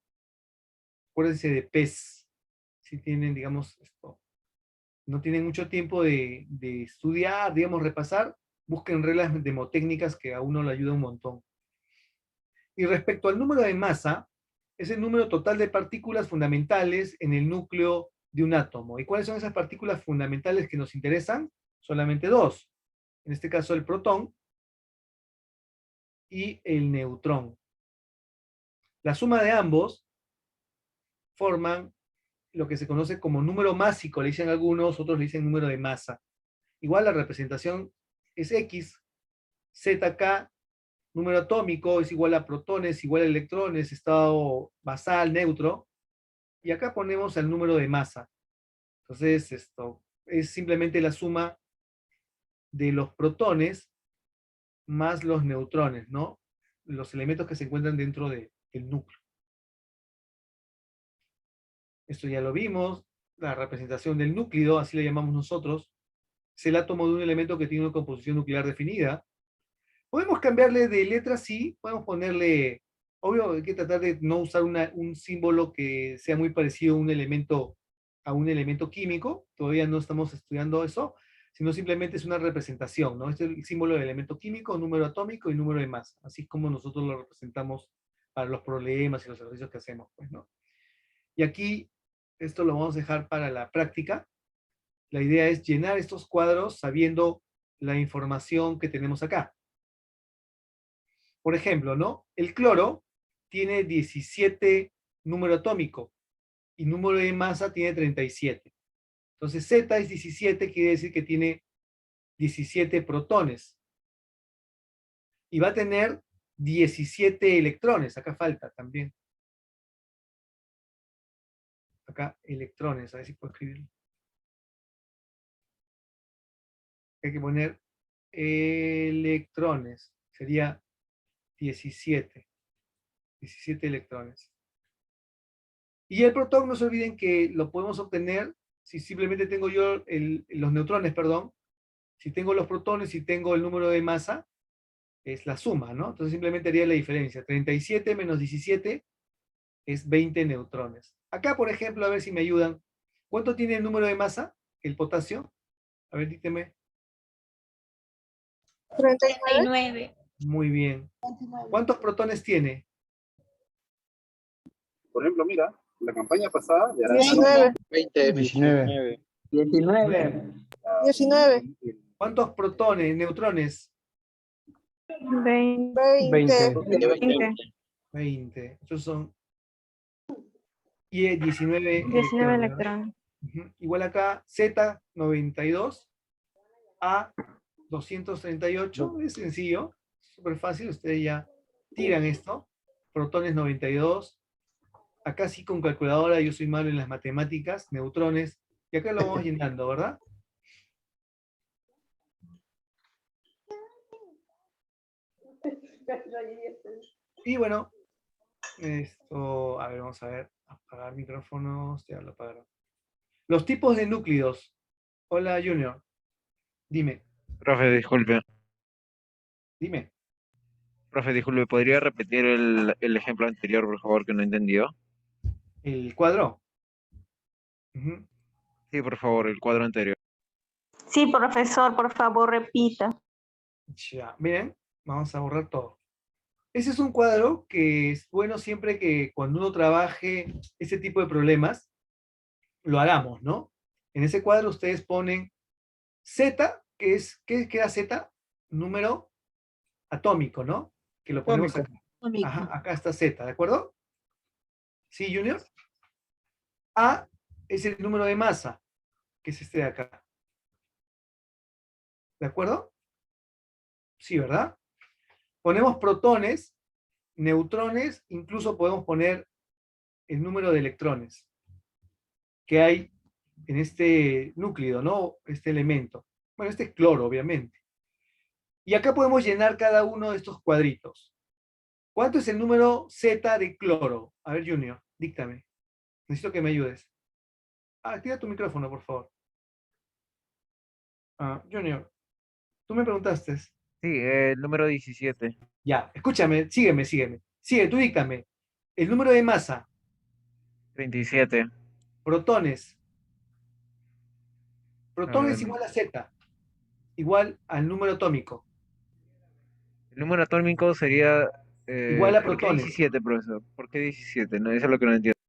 Acuérdense de PES. Si tienen, digamos, esto, no tienen mucho tiempo de estudiar, digamos, repasar, busquen reglas mnemotécnicas que a uno le ayuda un montón. Y respecto al número de masa, es el número total de partículas fundamentales en el núcleo de un átomo. ¿Y cuáles son esas partículas fundamentales que nos interesan? Solamente dos. En este caso el protón y el neutrón. La suma de ambos forman lo que se conoce como número másico, le dicen algunos, otros le dicen número de masa. Igual la representación es X, ZK, número atómico es igual a protones, igual a electrones, estado basal, neutro, y acá ponemos el número de masa. Entonces, esto es simplemente la suma de los protones más los neutrones, ¿no? Los elementos que se encuentran dentro del núcleo. Esto ya lo vimos, la representación del núcleo, así le llamamos nosotros, es el átomo de un elemento que tiene una composición nuclear definida. Podemos cambiarle de letra, sí, podemos ponerle, obvio hay que tratar de no usar un símbolo que sea muy parecido a un elemento químico, todavía no estamos estudiando eso, sino simplemente es una representación, ¿no? Este es el símbolo del elemento químico, número atómico y número de masa, así es como nosotros lo representamos para los problemas y los ejercicios que hacemos, pues, ¿no? Y aquí, esto lo vamos a dejar para la práctica. La idea es llenar estos cuadros sabiendo la información que tenemos acá. Por ejemplo, ¿no? El cloro tiene 17 número atómico y número de masa tiene 37. Entonces Z es 17, quiere decir que tiene 17 protones. Y va a tener 17 electrones. Acá falta también. Acá, electrones. A ver si puedo escribirlo. Hay que poner electrones. Sería 17. 17 electrones. Y el protón, no se olviden que lo podemos obtener si simplemente tengo yo los neutrones, perdón. Si tengo los protones y tengo el número de masa, es la suma, ¿no? Entonces simplemente haría la diferencia. 37 menos 17 es 20 neutrones. Acá, por ejemplo, a ver si me ayudan. ¿Cuánto tiene el número de masa? El potasio. A ver, dígame. 39. Muy bien. ¿Cuántos protones tiene? Por ejemplo, mira, la campaña pasada de 19. 19. 19. ¿Cuántos protones, neutrones? 20. 20. Estos son... Y 19 19 electrones. electrones. Ujú. Igual acá, Z, 92. A, 238. Es sencillo. Súper fácil. Ustedes ya tiran esto. Protones, 92. Acá sí con calculadora, yo soy malo en las matemáticas. Neutrones. Y acá lo vamos llenando, ¿verdad? Y bueno, esto, a ver, vamos a ver, apagar micrófonos, ya lo apagaron. Los tipos de núcleos. Hola, Junior. Dime, Profe, disculpe. dime. Profe, disculpe, ¿podría repetir el ejemplo anterior, por favor, que no entendió? El cuadro. Ujú. Sí, por favor, el cuadro anterior. Sí, profesor, por favor, repita. Ya, miren, vamos a borrar todo. Ese es un cuadro que es bueno siempre que cuando uno trabaje este tipo de problemas, lo hagamos, ¿no? En ese cuadro ustedes ponen Z, que es, ¿qué queda Z? Número atómico, ¿no? Que lo ponemos acá. Ajá, acá está Z, ¿de acuerdo? ¿Sí, Junior? A es el número de masa, que es este de acá. ¿De acuerdo? Sí, ¿verdad? Ponemos protones, neutrones, incluso podemos poner el número de electrones que hay en este núcleo, ¿no? Este elemento. Bueno, este es cloro, obviamente. Y acá podemos llenar cada uno de estos cuadritos. ¿Cuánto es el número Z de cloro? A ver, Junior, díctame. Necesito que me ayudes. Activa tu micrófono, por favor. Junior, tú me preguntaste. Sí, el número 17. Ya, escúchame, sígueme. Sigue, tú díctame. El número de masa. 37. Protones. Protones Ah, igual a Z. Igual al número atómico. el número atómico sería... Igual a ¿por qué protones. 17, profesor? ¿Por qué 17? No, eso es lo que no entiendo.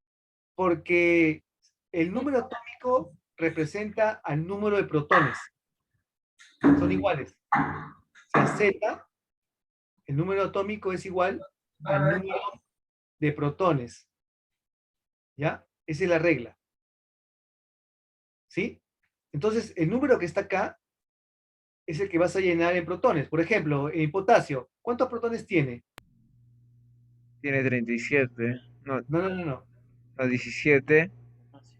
Porque el número atómico representa al número de protones. Son iguales. O sea, Z, el número atómico es igual al número de protones. ¿Ya? Esa es la regla. ¿Sí? Entonces, el número que está acá es el que vas a llenar en protones. Por ejemplo, en potasio, ¿cuántos protones tiene? Tiene 37. No, No. 17.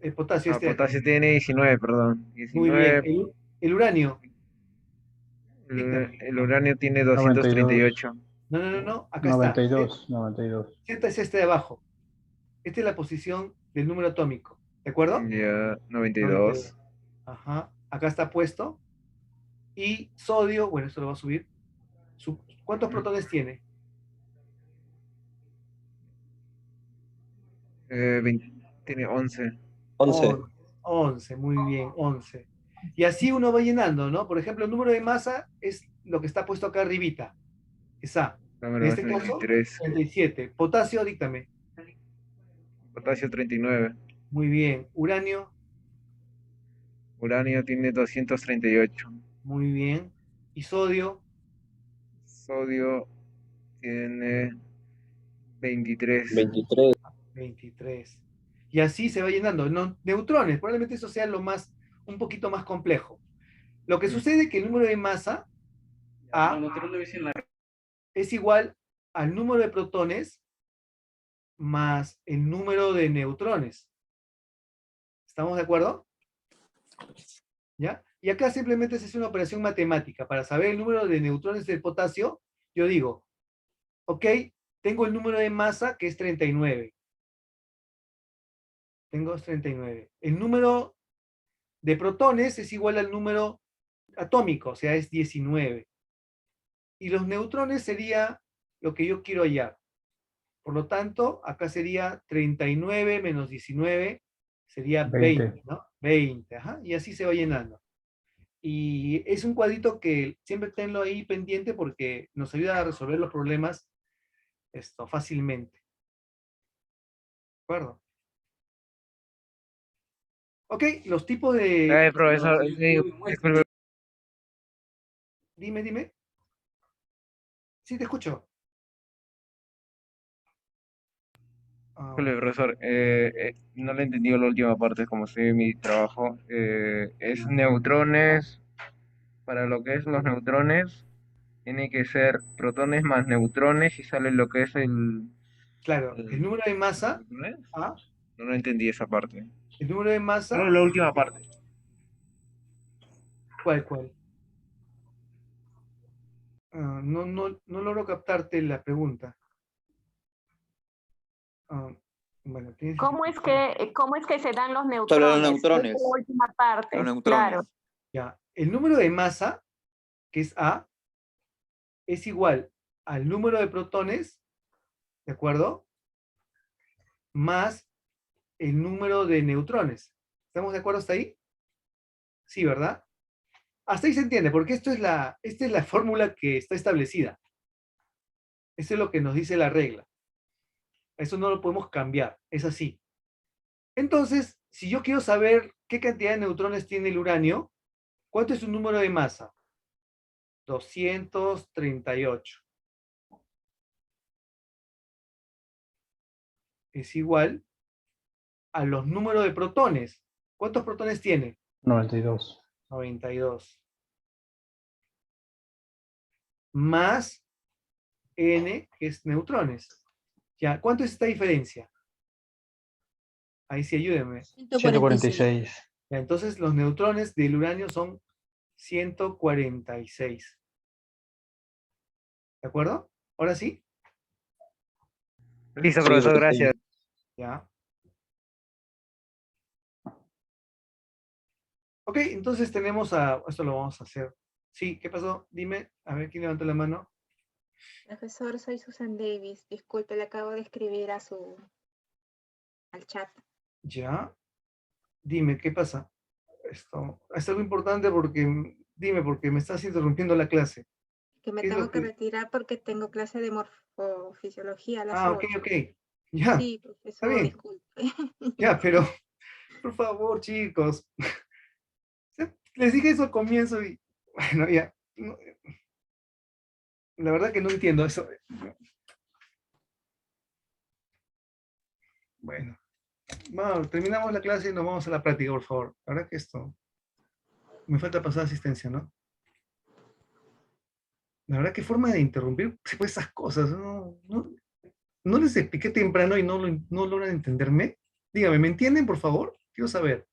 El potasio este de acá. Potasio tiene 19, perdón. Muy bien. 19. El uranio. El uranio tiene 92. 238. No. Acá está. 92. Z es este de abajo. Esta es la posición del número atómico. ¿De acuerdo? Ya, 92. 92. Ajá. Acá está puesto. Y sodio, bueno, esto lo va a subir. ¿Cuántos protones tiene? tiene 11. 11, muy bien, 11. Y así uno va llenando, ¿no? Por ejemplo, el número de masa es lo que está puesto acá arribita. Es A. En este caso, 37. Potasio, díctame. Potasio 39. Muy bien. Uranio. Uranio tiene 238. Muy bien. ¿Y sodio? Sodio tiene 23. 23. Y así se va llenando. Neutrones, probablemente eso sea un poquito más complejo. Lo que sucede es que el número de masa A es igual al número de protones más el número de neutrones. ¿Estamos de acuerdo? ¿Ya? Y acá simplemente se hace una operación matemática. Para saber el número de neutrones del potasio, yo digo, ok, tengo el número de masa que es 39. Tengo 39. El número de protones es igual al número atómico, o sea, es 19. Y los neutrones sería lo que yo quiero hallar. Por lo tanto, acá sería 39 menos 19, sería 20, ¿no? 20, ajá, y así se va llenando. Y es un cuadrito que siempre tenlo ahí pendiente porque nos ayuda a resolver los problemas fácilmente. ¿De acuerdo? Ok, los tipos de... Profesor, disculpe, Dime. Sí, te escucho. profesor, no le he entendido la última parte, como estoy en mi trabajo. Es neutrones, para lo que es los neutrones, tiene que ser protones más neutrones y sale lo que es Claro, el número de masa... ¿Ah? No lo entendí esa parte. El número de masa... Solo la última parte. ¿Cuál? No logro captarte la pregunta. Bueno, ¿Cómo es que se dan los neutrones? Sobre los neutrones. Esa es la última parte. Los neutrones. Claro. Ya, el número de masa, que es A, es igual al número de protones, ¿de acuerdo? Más el número de neutrones. ¿Estamos de acuerdo hasta ahí? Sí, ¿verdad? Hasta ahí se entiende, porque esta es la fórmula que está establecida. Eso es lo que nos dice la regla. Eso no lo podemos cambiar, es así. Entonces, si yo quiero saber qué cantidad de neutrones tiene el uranio, ¿cuánto es su número de masa? 238. Es igual a los números de protones. ¿Cuántos protones tiene? 92. 92. Más N, que es neutrones. Ya, ¿cuánto es esta diferencia? Ahí sí, ayúdenme. 146. Ya, entonces los neutrones del uranio son 146. ¿De acuerdo? ¿Ahora sí? Listo, profesor, gracias. Ya. Ok, entonces tenemos a... Esto lo vamos a hacer. Sí, ¿qué pasó? Dime, a ver, ¿quién levantó la mano? Profesor, soy Susan Davis. Disculpe, le acabo de escribir al chat. Ya. Dime, ¿qué pasa? Esto es algo importante porque... Dime, porque me estás interrumpiendo la clase. Que me ¿Qué es tengo lo que que- retirar porque tengo clase de morfofisiología a las Ah, ok, 8. ok. Ya. Sí, Está profesor, bien. disculpe. Ya, pero... Por favor, chicos. Les dije eso al comienzo y... Bueno, ya. La verdad que no entiendo eso. Bueno. Bueno, terminamos la clase y nos vamos a la práctica, por favor. La verdad que esto... Me falta pasar asistencia, ¿no? La verdad que forma de interrumpir pues, esas cosas. No les expliqué temprano y no logran entenderme. Dígame, ¿me entienden, por favor? Quiero saber.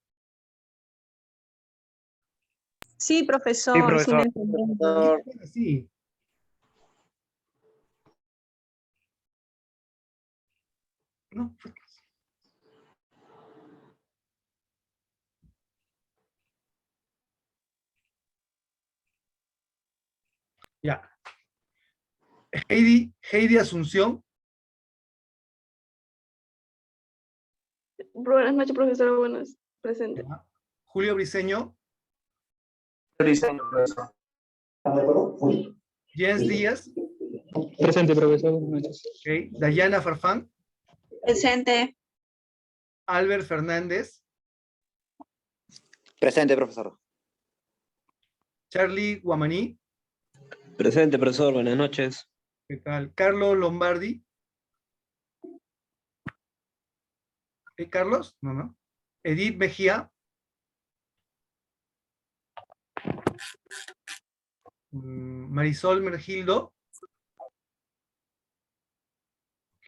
Sí, profesor, Sí, sí profesor. lo entendemos. Sí. No, ya. Heidi Asunción. Buenas noches, profesor. Buenas, presente. Ya. Julio Briceño. Jens Díaz. Presente, profesor. Buenas noches. Okay. Dayana Farfán. Presente. Albert Fernández. Presente, profesor. Charlie Guamaní. Presente, profesor. Buenas noches. ¿Qué tal? Carlos Lombardi. Carlos? No. Edith Mejía. Marisol Mergildo.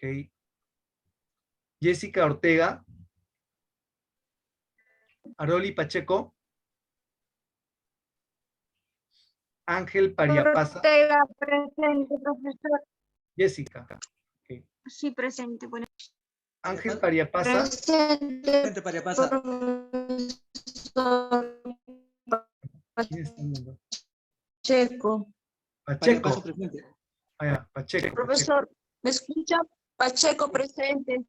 Ok. Jessica Ortega. Aroli Pacheco. Ángel Pariapasa. Ortega, presente, profesor. Jessica. Ok. Sí, presente. Bueno. Ángel Pariapasa. Presente, Pariapasa. profesor. ¿Quién está hablando? Pacheco. Pacheco. presente. Ah, ya, Pacheco. Profesor, ¿me escucha? Pacheco, presente.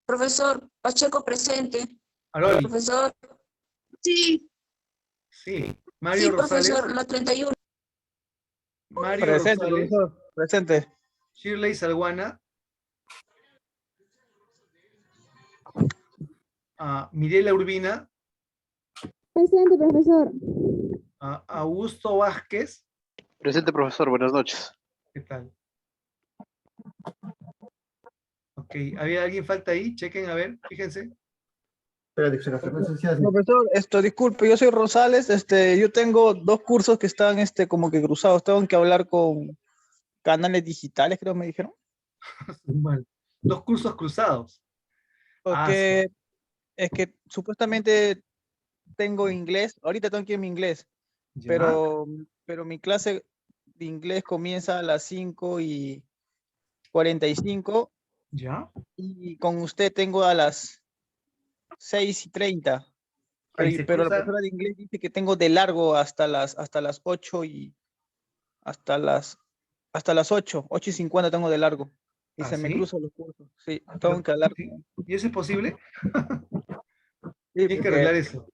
Profesor, Pacheco, presente. Aroli. Profesor. Sí, Sí. Mario sí, Rosales. profesor, la 31. Mario Presente, Rosales. profesor. Presente. Shirley Salguana. Mirela Urbina. Presente, profesor. Augusto Vázquez. Presente, profesor. Buenas noches. ¿Qué tal? Ok, ¿había alguien falta ahí? Chequen, a ver, fíjense. Profesor, disculpe, yo soy Rosales, yo tengo 2 cursos que están, como que cruzados, tengo que hablar con canales digitales, creo me dijeron. Mal. 2 cursos cruzados. Porque es que supuestamente tengo inglés, ahorita tengo que ir en mi inglés, Ya. pero mi clase de inglés comienza a las 5:45 ¿Ya? y con usted tengo a las 6:30. Ahí se Pero la cruza. profesora de inglés dice que tengo de largo hasta las 8 y hasta las 8:50 tengo de largo. Y ¿Ah, se me sí? cruzan los cursos. Sí, tengo que hablar. ¿Y eso es posible? Sí, Tienes que porque arreglar eso.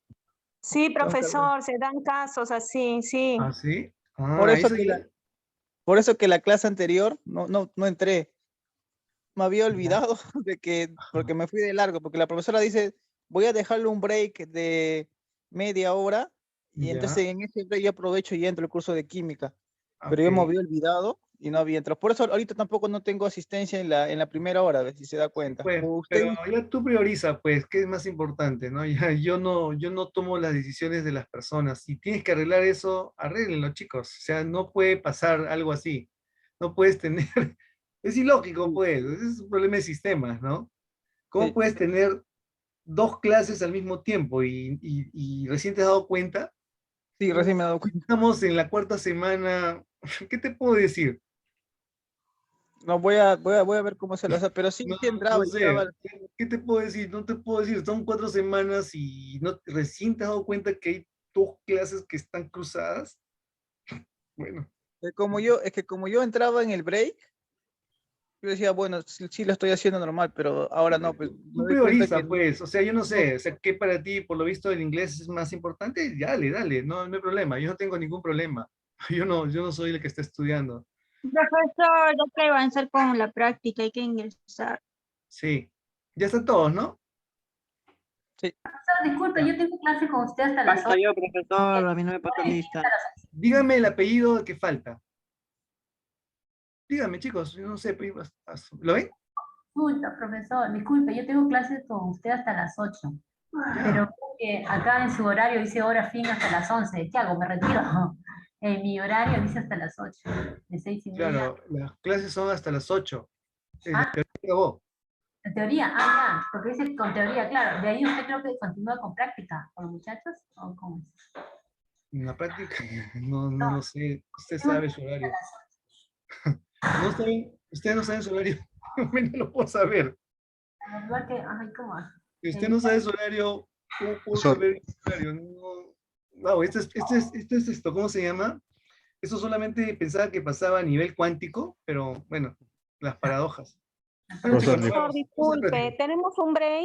Sí, profesor, se dan casos así, sí. ¿Ah, sí? por eso Eso que ya. por eso que la clase anterior no entré. Me había olvidado porque me fui de largo, porque la profesora dice, voy a dejarle un break de media hora, y Ya. entonces en ese break yo aprovecho y entro al curso de química. Pero yo me Ok. había olvidado y no había entrado. Por eso ahorita tampoco no tengo asistencia en la primera hora, a ver si se da cuenta. Pues, O usted pero ya tú prioriza, pues, ¿qué es más importante, no? Ya, yo no tomo las decisiones de las personas. Si tienes que arreglar eso, arréglenlo, chicos. O sea, no puede pasar algo así. No puedes tener, es ilógico, pues, es un problema de sistemas, ¿no? ¿Cómo Sí. puedes tener 2 clases al mismo tiempo y recién te has dado cuenta? Sí, recién me he dado cuenta. Estamos en la 4ª semana, ¿qué te puedo decir? No, voy a ver cómo se lo hace, pero sí, No, sí entraba, no yo entraba. sé, ¿qué te puedo decir? No te puedo decir, son 4 semanas y no, recién te has dado cuenta que hay 2 clases que están cruzadas. Bueno, Es que como yo entraba en el break, yo decía, bueno, sí lo estoy haciendo normal, pero ahora no, pues me tú doy cuenta prioriza, que pues, o sea, yo no no. sé, o sea, ¿qué para ti, por lo visto, el inglés es más importante? Dale, no hay problema, yo no tengo ningún problema. Yo no soy el que está estudiando. Profesor, ya que avanzar con la práctica, hay que ingresar. Sí, ya están todos, ¿no? Sí. Profesor, disculpe, yo tengo clase con usted hasta las 8. Falta yo, profesor, a mí no me pasó lista. Dígame el apellido que falta. Dígame, chicos, yo no sé, ¿lo ven? Disculpa, profesor, disculpe, yo tengo clases con usted hasta las 8. Pero acá en su horario dice hora fin hasta las 11. ¿Qué hago? ¿Me retiro? En mi horario dice hasta las 8. De 6:30. Claro, las clases son hasta las 8. Ah. Acabó. En teoría, ya, porque dice con teoría, claro. De ahí usted creo que continúa con práctica, con los muchachos, ¿o cómo es? En la práctica, no lo sé. Usted sabe su horario. ¿No saben? ¿Ustedes no saben su horario? No lo puedo saber. Igual que, ay, ¿cómo? Si usted no sabe su horario, ¿cómo puedo saber su horario? No, esto es esto, ¿cómo se llama? Eso solamente pensaba que pasaba a nivel cuántico, pero bueno, las paradojas. Bueno, chicos, nos Profesor, vemos. Vamos a la práctica. disculpe, tenemos un break.